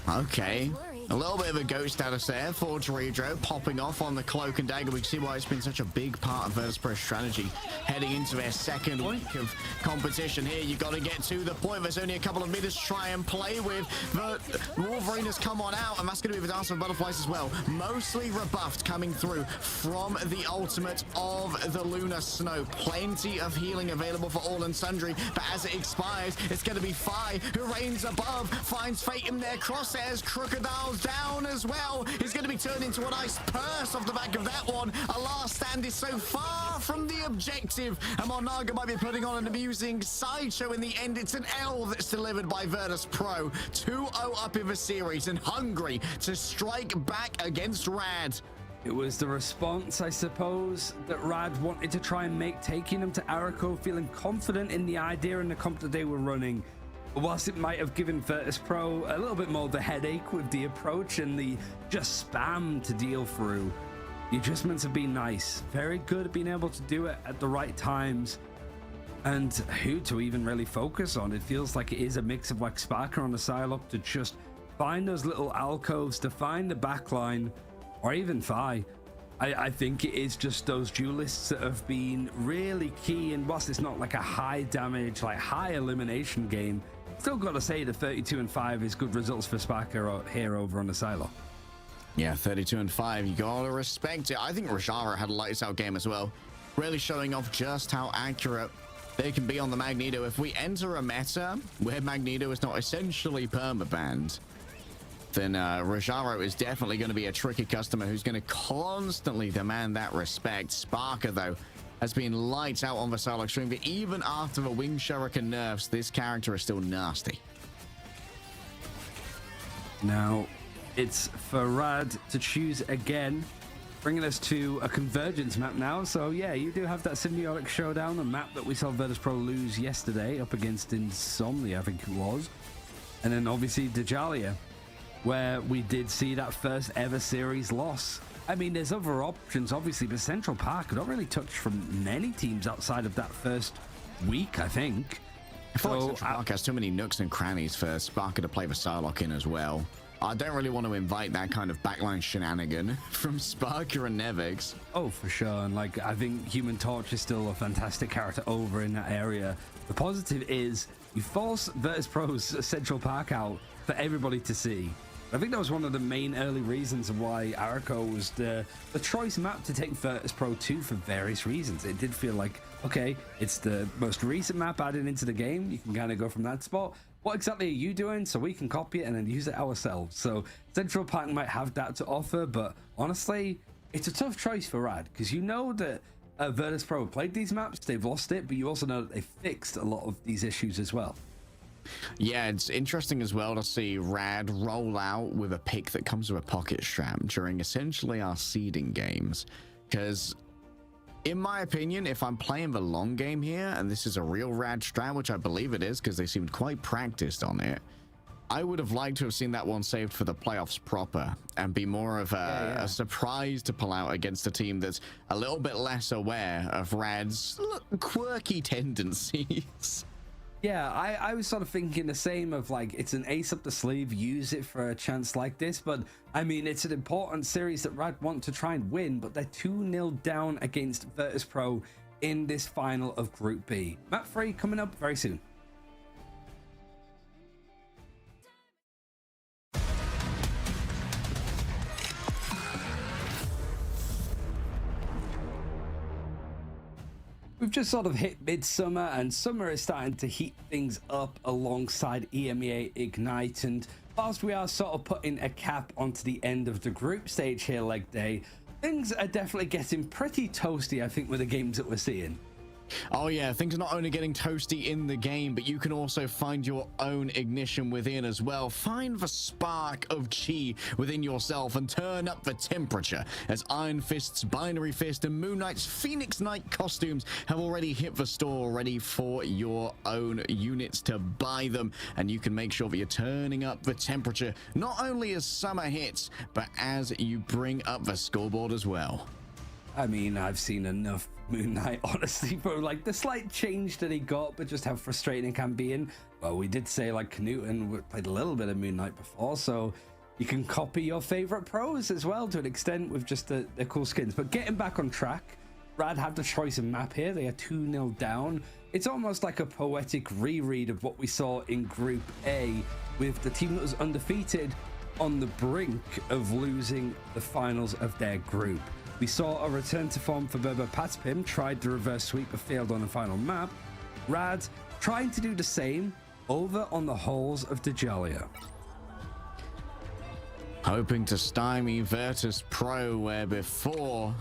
Okay. A little bit of a ghost status there for Dredro, popping off on the Cloak and Dagger. We can see why it's been such a big part of Virtus.Pro's strategy heading into their second week of competition here. You've got to get to the point. There's only a couple of meters to try and play with. The Wolverine has come on out, and that's going to be the Dance of Butterflies as well. Mostly rebuffed coming through from the ultimate of the Lunar Snow. Plenty of healing available for all and sundry, but as it expires, it's going to be Fi who reigns above, finds fate in their crosshairs. Crocodile's down as well. He's going to be turned into an ice purse off the back of that one. A last stand is so far from the objective, and Monaga might be putting on an amusing sideshow in the end. It's an L that's delivered by Virtus.Pro. 2-0 up in the series and hungry to strike back against Rad. It was the response, I suppose, that Rad wanted to try and make, taking them to Araco, feeling confident in the idea and the comp that they were running. But whilst it might have given Virtus.Pro a little bit more of the headache with the approach and the just spam to deal through, the adjustments have been nice. Very good at being able to do it at the right times. And who to even really focus on. It feels like it is a mix of like Sparker on the Psylocke to just find those little alcoves, to find the backline, or even Fi. I think it is just those duelists that have been really key. And whilst it's not like a high damage, like high elimination game, still got to say the 32-5 is good results for Sparker here over on the Psylocke. Yeah, 32-5, you gotta respect it. I think Rajara had a lights out game as well, really showing off just how accurate they can be on the Magneto. If we enter a meta where Magneto is not essentially permabanned, then Rajaro is definitely going to be a tricky customer who's going to constantly demand that respect. Sparker, though, has been lights out on the Psylocke stream, but even after the Wing Shuriken nerfs, this character is still nasty. Now, it's for Rad to choose again, bringing us to a convergence map now. So yeah, you do have that Symbiotic Showdown, a map that we saw Virtus.Pro lose yesterday up against Insomnia, I think it was. And then obviously Djalia, where we did see that first ever series loss. I mean, there's other options, obviously, but Central Park not really touched from many teams outside of that first week, I think. I feel like Central Park has too many nooks and crannies for Sparker to play the Psylocke in as well. I don't really want to invite that kind of backline shenanigan from Sparker and Nevix. Oh, for sure. And like, I think Human Torch is still a fantastic character over in that area. The positive is you force Virtus.Pro's Central Park out for everybody to see. I think that was one of the main early reasons of why Araco was the choice map to take Virtus.Pro to for various reasons. It did feel like, okay, it's the most recent map added into the game. You can kind of go from that spot. What exactly are you doing? So we can copy it and then use it ourselves. So Central Park might have that to offer, but honestly, it's a tough choice for Rad because you know that Virtus.Pro played these maps, they've lost it, but you also know that they fixed a lot of these issues as well. Yeah, it's interesting as well to see Rad roll out with a pick that comes with a pocket strap during essentially our seeding games. Because, in my opinion, if I'm playing the long game here, and this is a real Rad strat, which I believe it is because they seemed quite practiced on it, I would have liked to have seen that one saved for the playoffs proper and be more of a surprise to pull out against a team that's a little bit less aware of Rad's quirky tendencies. Yeah, I was sort of thinking the same of like, it's an ace up the sleeve, use it for a chance like this. But I mean, it's an important series that Rad want to try and win, but they're 2-0 down against Virtus.Pro in this final of Group B. Map 3 coming up very soon. We've just sort of hit midsummer, and summer is starting to heat things up alongside EMEA Ignite. And whilst we are sort of putting a cap onto the end of the group stage here, leg day, things are definitely getting pretty toasty, I think, with the games that we're seeing. Oh yeah, things are not only getting toasty in the game, but you can also find your own ignition within as well. Find the spark of chi within yourself and turn up the temperature, as Iron Fist's Binary Fist and Moon Knight's Phoenix Knight costumes have already hit the store ready for your own units to buy them. And you can make sure that you're turning up the temperature, not only as summer hits, but as you bring up the scoreboard as well. I mean, I've seen enough Moon Knight, honestly, for like the slight change that he got, but just how frustrating it can be. And well, we did say like Knuten played a little bit of Moon Knight before, so You can copy your favorite pros as well to an extent with just the cool skins. But getting back on track, Rad had the choice of map here. They are 2-0 down. It's almost like a poetic reread of what we saw in Group A, with the team that was undefeated on the brink of losing the finals of their group. We saw a return to form for Berber Patspim, tried the reverse sweep but failed on the final map. Rad trying to do the same over on the halls of Djalia. Hoping to stymie Virtus.Pro, where before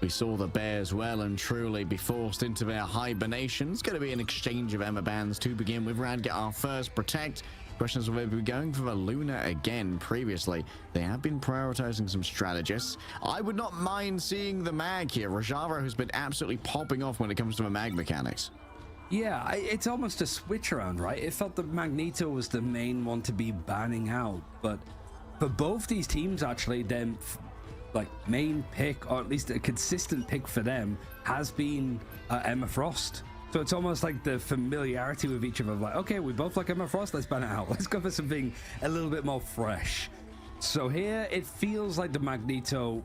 we saw the Bears well and truly be forced into their hibernation. It's going to be an exchange of AMER bans to begin with. Rad get our first protect. Questions of whether we're going for the Luna again. Previously, they have been prioritizing some strategists. I would not mind seeing the mag here. Rajaro has been absolutely popping off when it comes to the mag mechanics. Yeah, it's almost a switch around, right? It felt that Magneto was the main one to be banning out, but for both these teams, actually, their main pick, or at least a consistent pick for them, has been Emma Frost. So it's almost like the familiarity with each other, like, okay, we both like Emma Frost, let's ban it out. Let's go for something a little bit more fresh. So here, it feels like the Magneto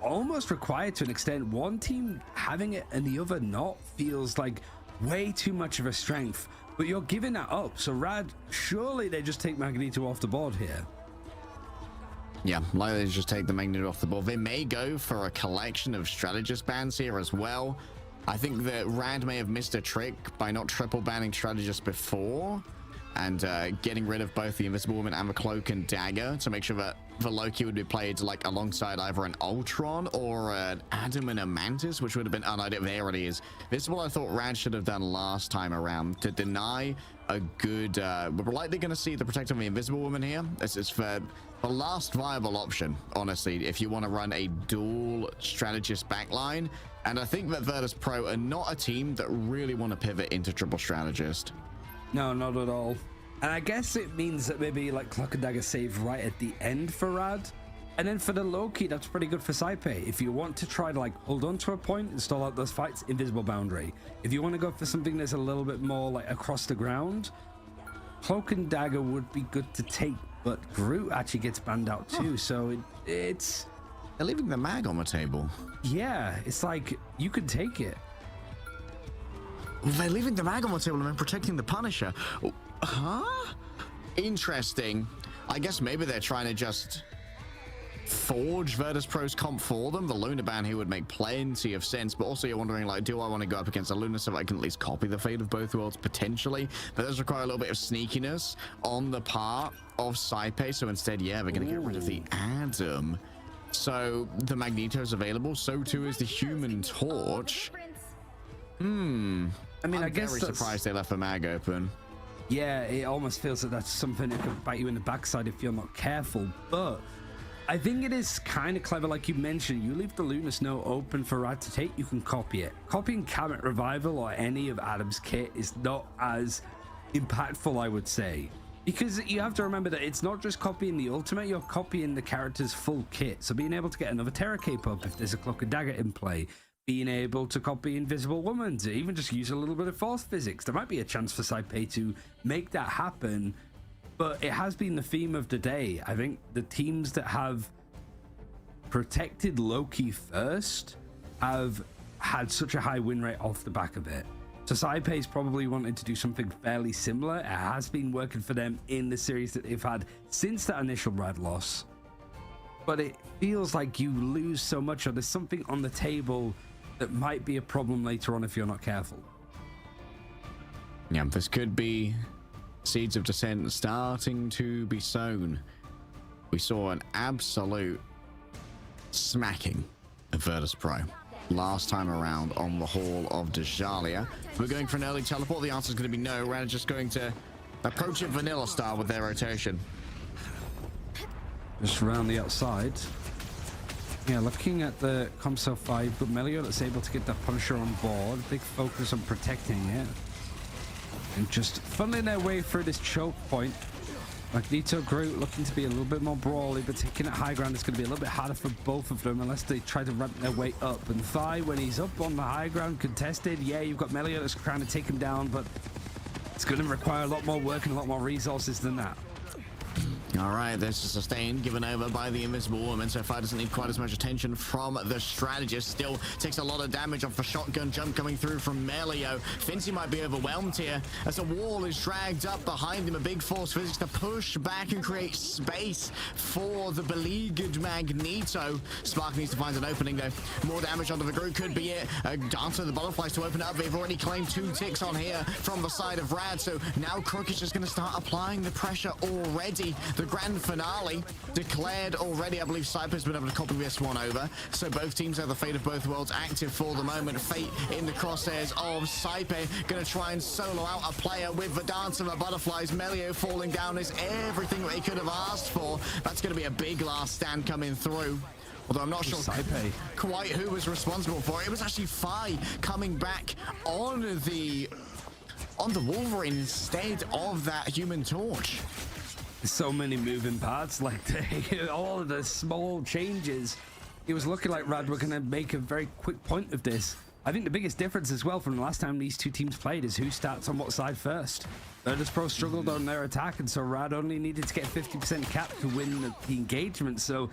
almost required to an extent. One team having it and the other not feels like way too much of a strength, but you're giving that up. So Rad, surely they just take Magneto off the board here. Yeah, likely to just take the Magneto off the board. They may go for a collection of strategist bans here as well. I think that Rad may have missed a trick by not triple banning strategists before and getting rid of both the Invisible Woman and the Cloak and Dagger to make sure that the Loki would be played like alongside either an Ultron or an Adam and a Mantis, which would have been unideal. There it is. This is what I thought Rad should have done last time around to deny a good we're likely going to see the protect of the Invisible Woman here. This is for the last viable option, honestly, if you want to run a dual strategist backline. And I think that Virtus.Pro are not a team that really want to pivot into triple strategist. No, not at all. And I guess it means that maybe like Cloak and Dagger save right at the end for Rad. And then for the Loki, that's pretty good for Saipe. If you want to try to like hold on to a point and stall out those fights, Invisible Boundary. If you want to go for something that's a little bit more like across the ground, Cloak and Dagger would be good to take. But Groot actually gets banned out too, so it's... They're leaving the mag on the table. Yeah, it's like, you could take it. They're leaving the mag on the table and then protecting the Punisher. Huh? Interesting. I guess maybe they're trying to just forge Virtus.Pro's comp for them. The Luna ban here would make plenty of sense, but also you're wondering, like, do I want to go up against a Luna so I can at least copy the fate of both worlds potentially? But those require a little bit of sneakiness on the part of Saipe, so instead, yeah, we're going to get rid of the Adam. So the Magneto is available, so too is the Human Torch. I mean, I guess I'm very surprised they left the mag open. Yeah, it almost feels like that's something that could bite you in the backside if you're not careful, but I think it is kind of clever, like you mentioned. You leave the Luna Snow open for Rad to take, you can copy it. Copying Kamet Revival or any of Adam's kit is not as impactful, I would say, because you have to remember that it's not just copying the ultimate, you're copying the character's full kit. So being able to get another Terra Cape up if there's a Cloak and Dagger in play, being able to copy Invisible Woman, to even just use a little bit of Force Physics, there might be a chance for Saipe to make that happen. But it has been the theme of the day. I think the teams that have protected Loki first have had such a high win rate off the back of it. So Saipe's probably wanted to do something fairly similar. It has been working for them in the series that they've had since that initial Rad loss. But it feels like you lose so much, or there's something on the table that might be a problem later on if you're not careful. Yeah, this could be seeds of dissent starting to be sown. We saw an absolute smacking of Virtus.Pro last time around on the Hall of Djalia. We're going for an early teleport. The answer is going to be no. We're just going to approach it vanilla style with their rotation. Just around the outside. Yeah, looking at the Comso 5, but Melio that's able to get that Punisher on board. Big focus on protecting it. And just funneling their way through this choke point. Magneto, Groot looking to be a little bit more brawly, but taking it high ground is going to be a little bit harder for both of them unless they try to ramp their way up. And Thigh, when he's up on the high ground contested, yeah, you've got Melio that's trying to take him down, but it's going to require a lot more work and a lot more resources than that. All right, there's a sustain given over by the Invisible Woman. So far doesn't need quite as much attention from the strategist. Still takes a lot of damage off the shotgun jump coming through from Melio. Fincy might be overwhelmed here as a wall is dragged up behind him. A big force physics to push back and create space for the beleaguered Magneto. Spark needs to find an opening though. More damage onto the group could be it. Dance of the butterflies to open up. They've already claimed 2 ticks on here from the side of Rad. So now Crook is just going to start applying the pressure already. The grand finale declared already. I believe Cypher's been able to copy this one over. So both teams have the fate of both worlds active for the moment. Fate in the crosshairs of Cypher. Going to try and solo out a player with the dance of the butterflies. Melio falling down is everything that they could have asked for. That's going to be a big last stand coming through. Although I'm not sure quite who was responsible for it. It was actually Fi coming back on the Wolverine instead of that Human Torch. So many moving parts, like all of the small changes. It was looking like Rad were going to make a very quick point of this. I think the biggest difference as well from the last time these two teams played is who starts on what side first. Virtus.Pro struggled on their attack, and so Rad only needed to get 50% cap to win the engagement. So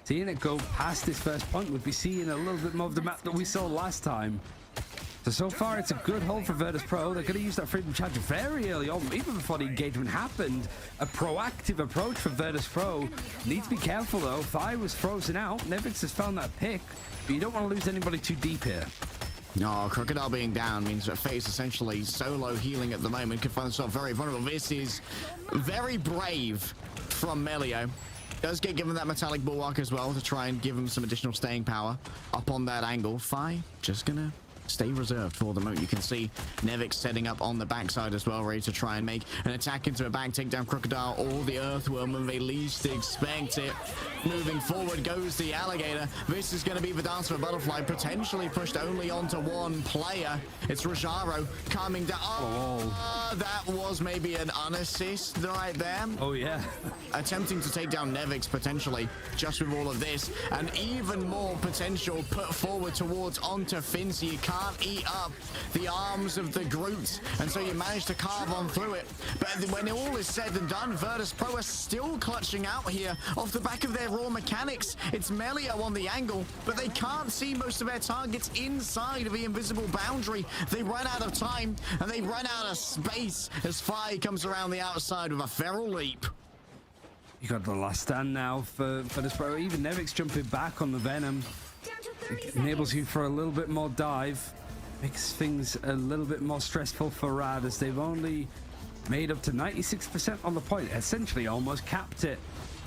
seeing it go past this first point would be seeing a little bit more of the map that we saw last time. So far, it's a good hold for Virtus.Pro. They're going to use that freedom charge very early on, even before the engagement happened. A proactive approach for Virtus.Pro. Need to be careful, though. Fi was frozen out. Nevix has found that pick, but you don't want to lose anybody too deep here. No, Crocodile being down means that Fate's essentially solo healing at the moment. Could find himself very vulnerable. This is very brave from Melio. Does get given that metallic bulwark as well to try and give him some additional staying power up on that angle. Fi just gonna stay reserved for the moment. You can see Nevix setting up on the backside as well, ready to try and make an attack into a back, take down Crocodile or the Earthworm when they least expect it. Moving forward goes the Alligator. This is going to be the dance of a butterfly, potentially pushed only onto one player. It's Rojaro coming down. Oh, that was maybe an unassist right there. Oh, yeah. Attempting to take down Nevix potentially just with all of this, and even more potential put forward towards onto Fincy. You can't eat up the arms of the Groot, and so you manage to carve on through it. But when all is said and done, Virtus.Pro are still clutching out here off the back of their raw mechanics. It's Melio on the angle, but they can't see most of their targets inside of the invisible boundary. They run out of time, and they run out of space as Fi comes around the outside with a feral leap. You got the last stand now for this Pro. Even Nevix jumping back on the Venom. It enables you for a little bit more dive. Makes things a little bit more stressful for Rad as they've only made up to 96% on the point. Essentially almost capped it.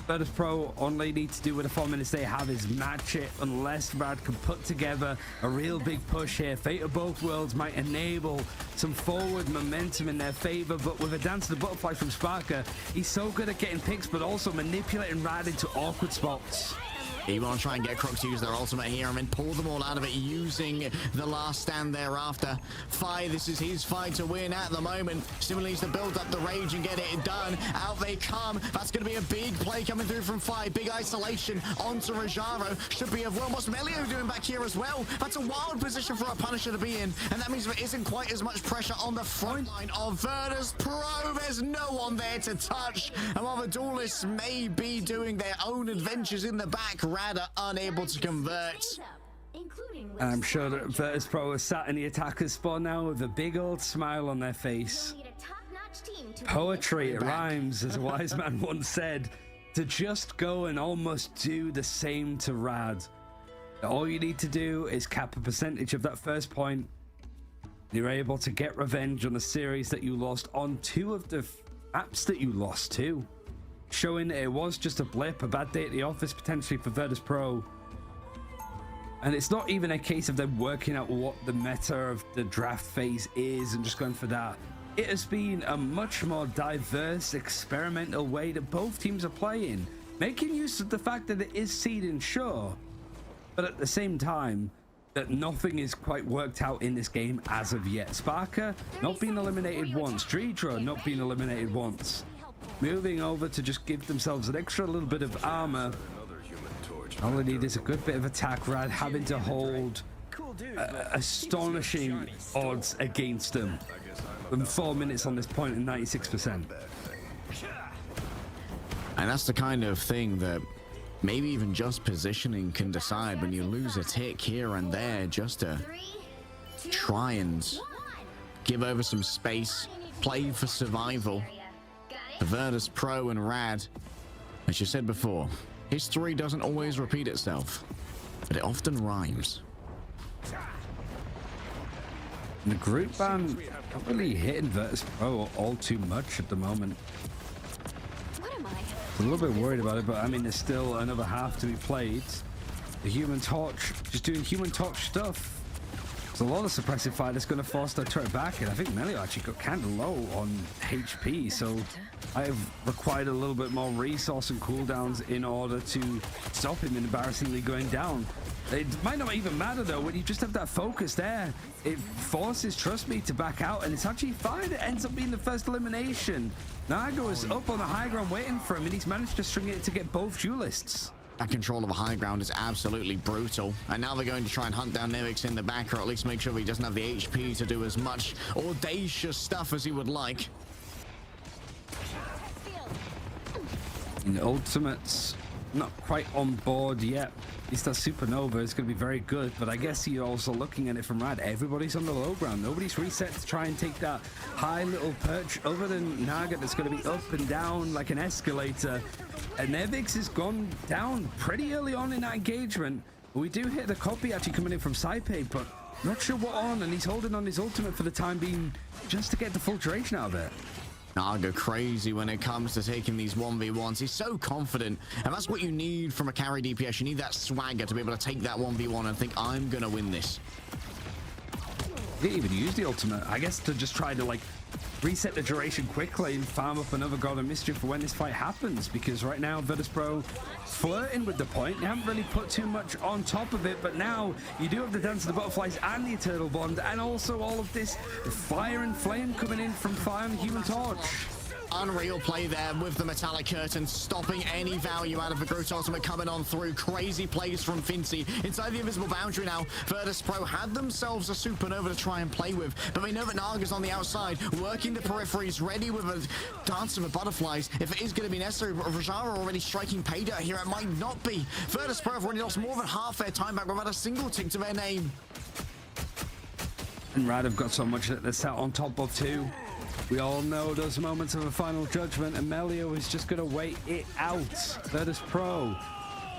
Virtus.Pro, all they need to do with the 4 minutes they have is match it, unless Rad can put together a real big push here. Fate of both worlds might enable some forward momentum in their favor, but with a dance of the butterfly from Sparker, he's so good at getting picks, but also manipulating Rad into awkward spots. You want to try and get Crook to use their ultimate here and then pull them all out of it using the last stand thereafter. Fi, this is his fight to win at the moment. Still needs to build up the rage and get it done. Out they come. That's going to be a big play coming through from Fi. Big isolation onto Rojaro. Should be a well. What's Melio doing back here as well? That's a wild position for a Punisher to be in, and that means there isn't quite as much pressure on the front line of Virtus.Pro. There's no one there to touch, and while the duelists may be doing their own adventures in the back, Rad are unable to convert. I'm sure that Virtus.Pro is sat in the attacker's spawn now with a big old smile on their face. Poetry, it rhymes, as a wise man once said, to just go and almost do the same to Rad. All you need to do is cap a percentage of that first point. You're able to get revenge on the series that you lost on 2 of the maps that you lost to, showing that it was just a blip, a bad day at the office potentially for Virtus.Pro. And it's not even a case of them working out what the meta of the draft phase is and just going for that. It has been a much more diverse, experimental way that both teams are playing, making use of the fact that it is seeding, sure, but at the same time that nothing is quite worked out in this game as of yet. Sparker not being eliminated once, Dreedra not being eliminated once. Moving over to just give themselves an extra little bit of armor. All they need is a good bit of attack. Rad having to hold astonishing odds against them. With 4 minutes on this point and 96%. And that's the kind of thing that maybe even just positioning can decide when you lose a tick here and there, just to try and give over some space, play for survival. Virtus.Pro and Rad, as you said before, history doesn't always repeat itself, but it often rhymes. The group ban not really hitting Virtus.Pro all too much at the moment. A little bit worried about it, but I mean, there's still another half to be played. The Human Torch just doing Human Torch stuff. There's a lot of suppressive fire that's going to force that turret back, and I think Melio actually got kind of low on HP, so I have required a little bit more resource and cooldowns in order to stop him embarrassingly going down. It might not even matter though when you just have that focus there. It forces Trust Me to back out, and it's actually fine. It ends up being the first elimination. Naga is up on the high ground waiting for him, and he's managed to string it to get both duelists. That control of a high ground is absolutely brutal, and now they're going to try and hunt down Nevix in the back, or at least make sure he doesn't have the HP to do as much audacious stuff as he would like. And the ultimate's not quite on board yet. At least that supernova is going to be very good, but I guess you're also looking at it from Rad. Everybody's on the low ground. Nobody's reset to try and take that high little perch other than Naga that's going to be up and down like an escalator. And Nevix has gone down pretty early on in that engagement. We do hit the copy actually coming in from Saipe, but not sure what on, and he's holding on his ultimate for the time being just to get the full duration out of it. Naga crazy when it comes to taking these 1v1s. He's so confident, and that's what you need from a carry DPS. You need that swagger to be able to take that 1v1 and think, I'm gonna win this. He didn't even use the ultimate, I guess, to just try to like reset the duration quickly and farm up another God of Mischief for when this fight happens, because right now Virtus.Pro flirting with the point. They haven't really put too much on top of it, but now you do have the Dance of the Butterflies and the Eternal Bond, and also all of this fire and flame coming in from Fire and the Human Torch. Unreal play there with the metallic curtain, stopping any value out of the Groot ultimate coming on through. Crazy plays from Fincy inside the invisible boundary now. Virtus.Pro had themselves a supernova to try and play with, but they know that Naga's on the outside, working the peripheries, ready with a Dance of the Butterflies. If it is going to be necessary, but Rajara already striking pay dirt here, it might not be. Virtus.Pro have already lost more than half their time back without a single tick to their name. And Rad have got so much that they're sat on top of too. We all know those moments of a final judgment, and Melio is just going to wait it out. Virtus.Pro.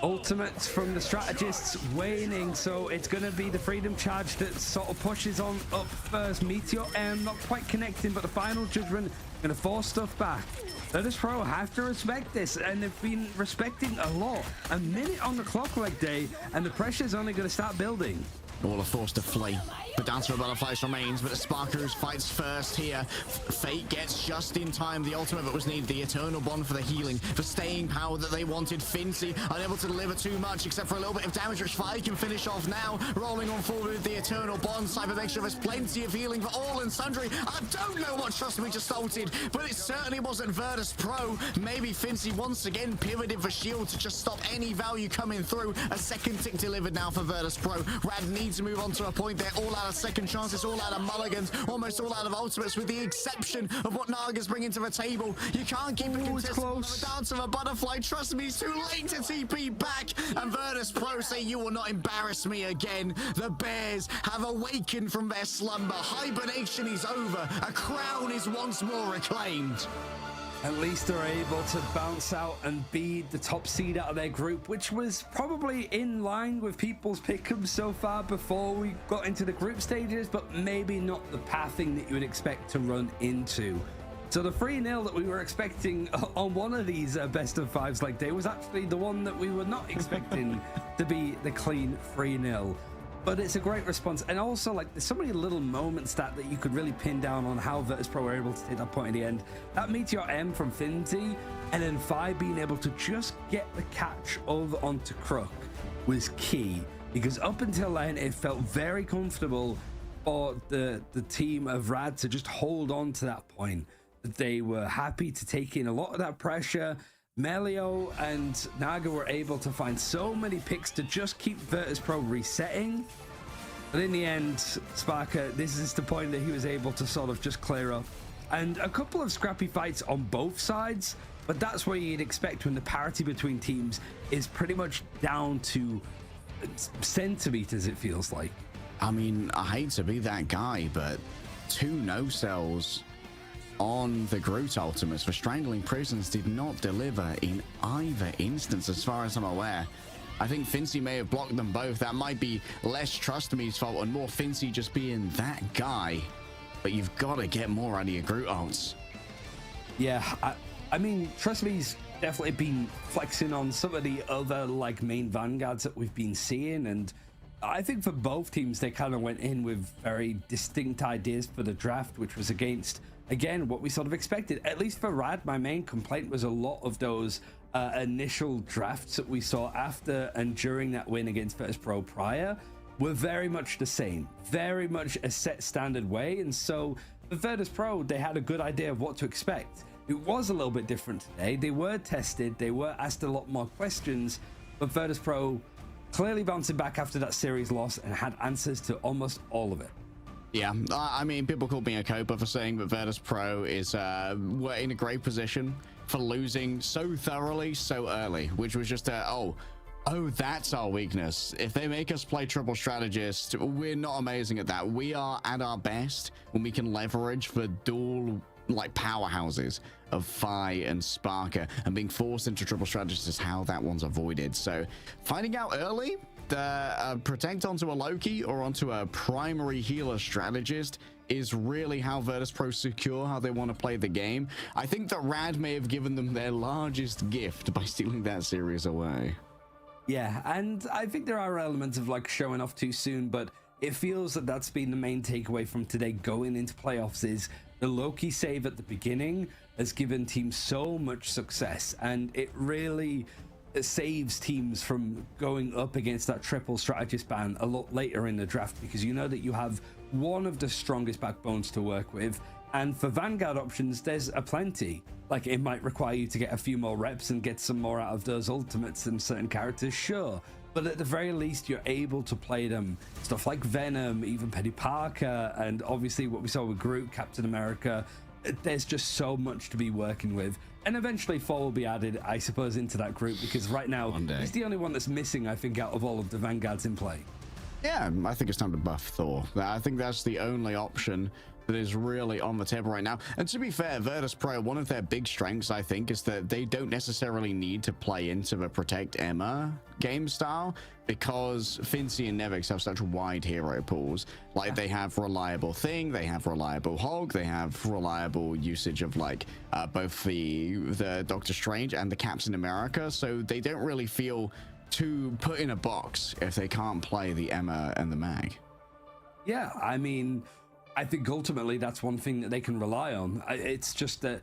Ultimates from the strategists waning, so it's going to be the Freedom Charge that sort of pushes on up first. Meteor M not quite connecting, but the final judgment going to force stuff back. Virtus.Pro have to respect this, and they've been respecting a lot. A minute on the clock like day, and the pressure's only going to start building. All are forced to flee. The Dance for Butterflies remains, but the Sparkers fights first here. Fate gets just in time the ultimate that was needed, the Eternal Bond for the healing, for staying power that they wanted. Fincy unable to deliver too much except for a little bit of damage, which Fire can finish off now. Rolling on forward with the Eternal Bond. Cyber makes sure there's plenty of healing for all and sundry. I don't know what Trust Me just ulted, but it certainly wasn't Virtus.Pro. Maybe Fincy once again pivoted for shield to just stop any value coming through. A second tick delivered now for Virtus.Pro. Rad needs to move on to a point. They're all out of second chances, all out of mulligans, almost all out of ultimates, with the exception of what Naga's bringing to the table. You can't keep it consistent with the Dance of a Butterfly. Trust me, it's too late to TP back, and Virtus.Pro say, you will not embarrass me again. The Bears have awakened from their slumber. Hibernation is over. A crown is once more reclaimed. At least they're able to bounce out and be the top seed out of their group, which was probably in line with people's pick'ems so far before we got into the group stages, but maybe not the pathing that you would expect to run into. So the 3-0 that we were expecting on one of these best of fives like day was actually the one that we were not expecting to be the clean 3-0. But it's a great response, and also like there's so many little moments that you could really pin down on how Virtus.Pro were able to take that point at the end. That Meteor M from Finzy, and then Fi being able to just get the catch over onto Crook was key, because up until then it felt very comfortable for the team of Rad to just hold on to that point. That they were happy to take in a lot of that pressure. Melio and Naga were able to find so many picks to just keep Virtus.Pro resetting. But in the end, Sparker, this is the point that he was able to sort of just clear up. And a couple of scrappy fights on both sides, but that's what you'd expect when the parity between teams is pretty much down to centimeters, it feels like. I mean, I hate to be that guy, but 2 no-cells on the Groot ultimates for Strangling Prisons did not deliver in either instance, as far as I'm aware. I think Fincy may have blocked them both. That might be less Trust Me's fault and more Fincy just being that guy. But you've got to get more out of your Groot ults. Yeah, I mean, Trust Me's definitely been flexing on some of the other like main vanguards that we've been seeing, and I think for both teams they kind of went in with very distinct ideas for the draft, which was against, again, what we sort of expected. At least for Rad, my main complaint was a lot of those initial drafts that we saw after and during that win against Virtus.Pro prior were very much the same, very much a set standard way. And so for Virtus.Pro, they had a good idea of what to expect. It was a little bit different today. They were tested, they were asked a lot more questions, but Virtus.Pro clearly bouncing back after that series loss and had answers to almost all of it. Yeah, I mean, people called me a coper for saying that Virtus.Pro is we're in a great position for losing so thoroughly so early, which was just oh, that's our weakness. If they make us play triple strategist, we're not amazing at that. We are at our best when we can leverage for dual like powerhouses of Phi and Sparker, and being forced into triple strategist is how that one's avoided. So finding out early the protect onto a Loki or onto a primary healer strategist is really how Virtus.Pro secure how they want to play the game. I think that Rad may have given them their largest gift by stealing that series away. Yeah, and I think there are elements of like showing off too soon, but it feels that that's been the main takeaway from today going into playoffs is the Loki save at the beginning has given teams so much success, and it really saves teams from going up against that triple strategist ban a lot later in the draft, because you know that you have one of the strongest backbones to work with. And for Vanguard options, there's a plenty. Like, it might require you to get a few more reps and get some more out of those ultimates and certain characters, sure, but at the very least you're able to play them. Stuff like Venom, even Penny Parker, and obviously what we saw with Groot, Captain America. There's just so much to be working with, and eventually Thor will be added, I suppose, into that group, because right now he's the only one that's missing, I think, out of all of the Vanguards in play. Yeah, I think it's time to buff Thor. I think that's the only option that is really on the table right now. And to be fair, Virtus.Pro, one of their big strengths, I think, is that they don't necessarily need to play into the Protect AMER game style, because Fincy and Nevix have such wide hero pools. Like, they have reliable Thing, they have reliable Hulk, they have reliable usage of like both the Doctor Strange and the Captain America, so they don't really feel to put in a box if they can't play the AMER and the Mag. Yeah, I mean, I think ultimately that's one thing that they can rely on. It's just that,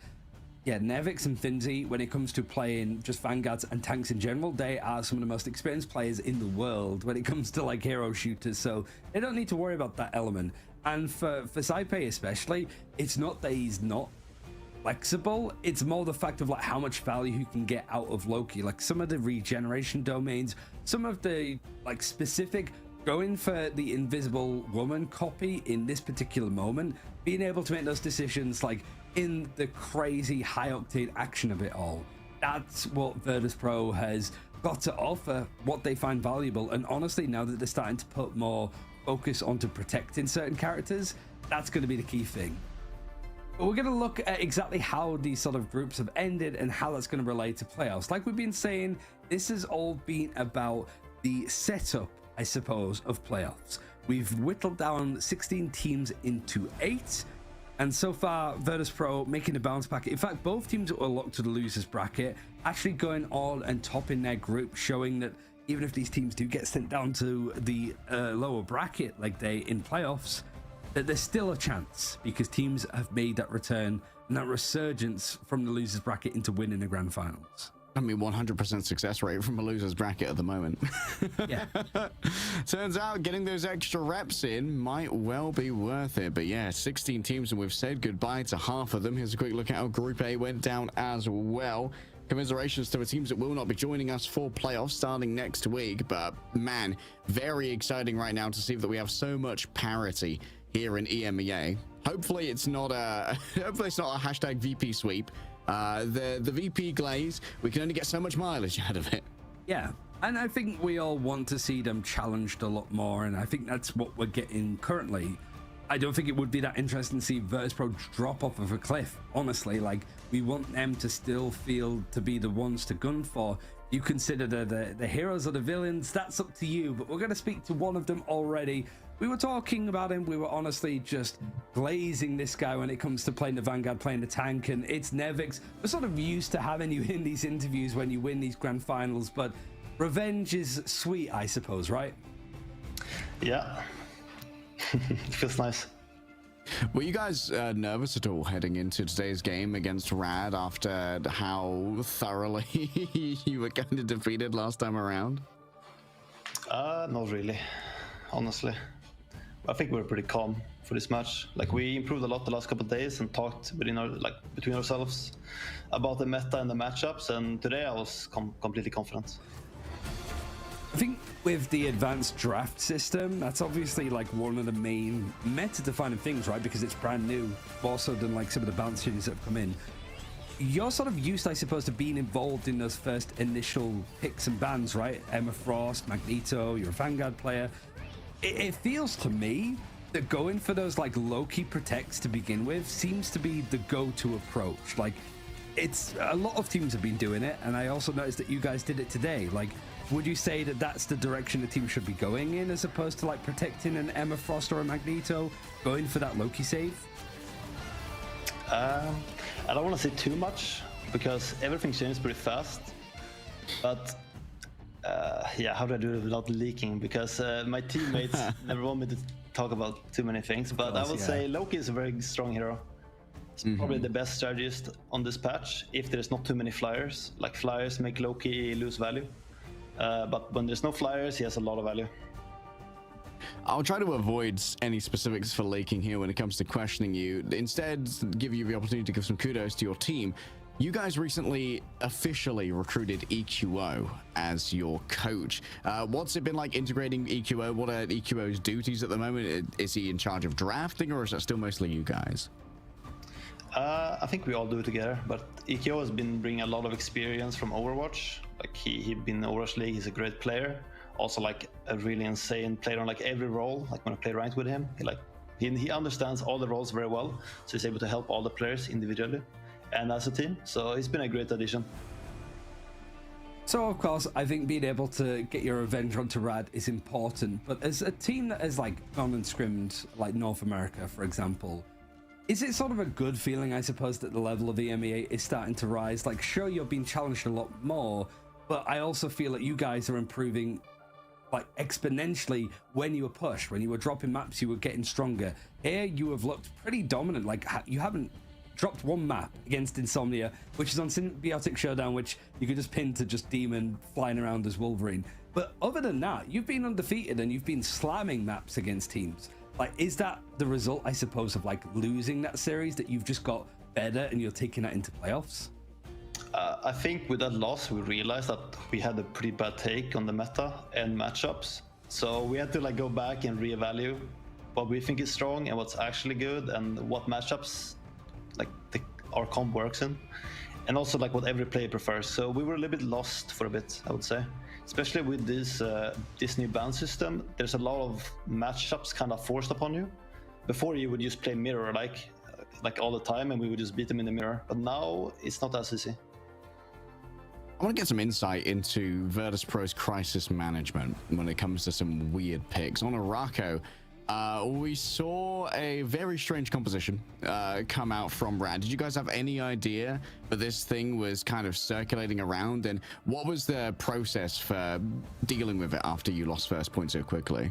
yeah, Nevix and Finzy, when it comes to playing just Vanguards and tanks in general, they are some of the most experienced players in the world when it comes to like hero shooters, so they don't need to worry about that element. And for Saipe especially, it's not that he's not flexible, it's more the fact of like how much value you can get out of Loki. Like some of the regeneration domains, some of the like specific going for the Invisible Woman copy in this particular moment, being able to make those decisions like in the crazy high octane action of it all, that's what Virtus.Pro has got to offer, what they find valuable. And honestly, now that they're starting to put more focus onto protecting certain characters, that's going to be the key thing. But we're going to look at exactly how these sort of groups have ended and how that's going to relate to playoffs. Like we've been saying, this has all been about the setup, I suppose, of playoffs. We've whittled down 16 teams into 8, and so far Virtus.Pro making a bounce back. In fact, both teams that were locked to the losers bracket actually going on and topping their group, showing that even if these teams do get sent down to the lower bracket like they in playoffs, that there's still a chance, because teams have made that return and that resurgence from the losers bracket into winning the grand finals. I mean, 100% success rate from a loser's bracket at the moment. Yeah. Turns out getting those extra reps in might well be worth it. But yeah, 16 teams, and we've said goodbye to half of them. Here's a quick look at how Group A went down as well. Commiserations to the teams that will not be joining us for playoffs starting next week. But man, very exciting right now to see that we have so much parity here in EMEA. Hopefully it's not a hashtag VP sweep. The VP glaze, we can only get so much mileage out of it. Yeah, and I think we all want to see them challenged a lot more, and I think that's what we're getting currently. I don't think it would be that interesting to see Virtus.Pro drop off of a cliff, honestly. Like, we want them to still feel to be the ones to gun for. You consider the heroes or the villains, that's up to you, but we're going to speak to one of them already. We were talking about him, we were honestly just glazing this guy when it comes to playing the Vanguard, playing the tank, and it's Nevix. We're sort of used to having you in these interviews when you win these grand finals, but revenge is sweet, I suppose, right? Yeah. It feels nice. Were you guys nervous at all heading into today's game against Rad after how thoroughly you were kind of defeated last time around? Not really, honestly. I think we're pretty calm for this match. Like, we improved a lot the last couple of days and talked between ourselves about the meta and the matchups, and today I was completely confident. I think with the advanced draft system, that's obviously like one of the main meta-defining things, right? Because it's brand new, more so than like some of the bounce units that have come in. You're sort of used, I suppose, to being involved in those first initial picks and bans, right? AMER Frost, Magneto, you're a Vanguard player. It feels to me that going for those like low-key protects to begin with seems to be the go-to approach. Like, it's a lot of teams have been doing it, and I also noticed that you guys did it today. Like, would you say that that's the direction the team should be going in, as opposed to like protecting an AMER Frost or a Magneto, going for that Loki save? I don't want to say too much because everything changes pretty fast. But yeah, how do I do it without leaking? Because my teammates never want me to talk about too many things. But I would say Loki is a very strong hero. He's probably the best strategist on this patch if there's not too many flyers. Like, flyers make Loki lose value. But when there's no flyers, he has a lot of value. I'll try to avoid any specifics for leaking here when it comes to questioning you. Instead, give you the opportunity to give some kudos to your team. You guys recently officially recruited EQO as your coach. What's it been like integrating EQO? What are EQO's duties at the moment? Is he in charge of drafting, or is that still mostly you guys? I think we all do it together, but EQO has been bringing a lot of experience from Overwatch. Like, he been in the Overwatch League, he's a great player. Also, like, a really insane player on like every role. Like, when I play ranked with him, he understands all the roles very well, so he's able to help all the players individually and as a team. So he's been a great addition. So of course, I think being able to get your revenge onto Rad is important, but as a team that has like gone and scrimmed like North America, for example, is it sort of a good feeling, I suppose, that the level of the EMEA is starting to rise? Like, sure, you're being challenged a lot more, but I also feel that you guys are improving like exponentially when you were pushed. When you were dropping maps, you were getting stronger. Here, you have looked pretty dominant. Like, you haven't dropped one map against Insomnia, which is on Symbiotic Showdown, which you could just pin to just Demon flying around as Wolverine. But other than that, you've been undefeated and you've been slamming maps against teams. Like, is that the result, I suppose, of like losing that series, that you've just got better and you're taking that into playoffs? I think with that loss, we realized that we had a pretty bad take on the meta and matchups. So we had to like go back and reevaluate what we think is strong and what's actually good, and what matchups like our comp works in, and also like what every player prefers. So we were a little bit lost for a bit, I would say. Especially with this new ban system, there's a lot of matchups kind of forced upon you. Before, you would just play mirror like all the time, and we would just beat them in the mirror. But now it's not as easy. I want to get some insight into Virtus.Pro's crisis management when it comes to some weird picks. On Arako, we saw a very strange composition come out from Rad. Did you guys have any idea that this thing was kind of circulating around? And what was the process for dealing with it after you lost first point so quickly?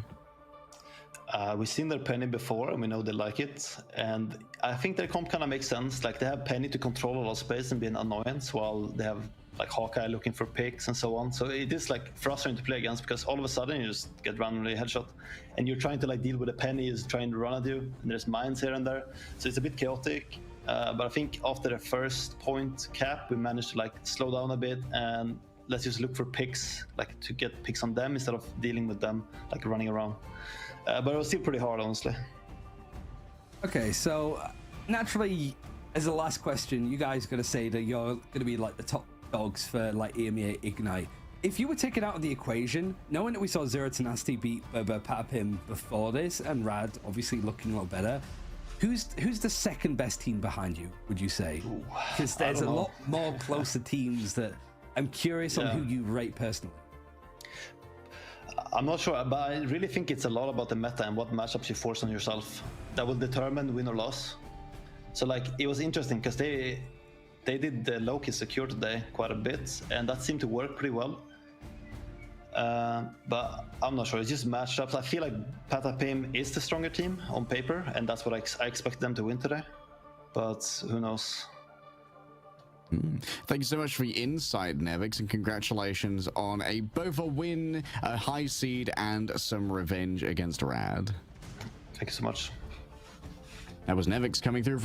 We've seen their Penny before, and we know they like it. And I think their comp kind of makes sense. Like, they have Penny to control a lot of space and be an annoyance, while they have like Hawkeye looking for picks and so on. So it is like frustrating to play against, because all of a sudden you just get randomly headshot, and you're trying to like deal with a Penny who's trying to run at you, and there's mines here and there. So it's a bit chaotic. But I think after the first point cap, we managed to like slow down a bit and let's just look for picks, like to get picks on them instead of dealing with them, like running around. But it was still pretty hard, honestly. Okay, so naturally, as a last question, you guys gonna say that you're gonna be like the top dogs for like AMER Ignite. If you were taken out of the equation, knowing that we saw Zero to Nasty beat Papim before this, and Rad obviously looking a lot better, who's the second best team behind you, would you say? Because there's a lot more closer teams that I'm curious on who you rate personally. I'm not sure, but I really think it's a lot about the meta and what matchups you force on yourself that will determine win or loss. So like, it was interesting because they did the low-key secure today quite a bit, and that seemed to work pretty well. But I'm not sure, it's just matchups. I feel like Patapim is the stronger team on paper, and that's what I expect them to win today. But who knows? Thank you so much for the insight, Nevix, and congratulations on both a win, a high seed, and some revenge against Rad. Thank you so much. That was Nevix coming through from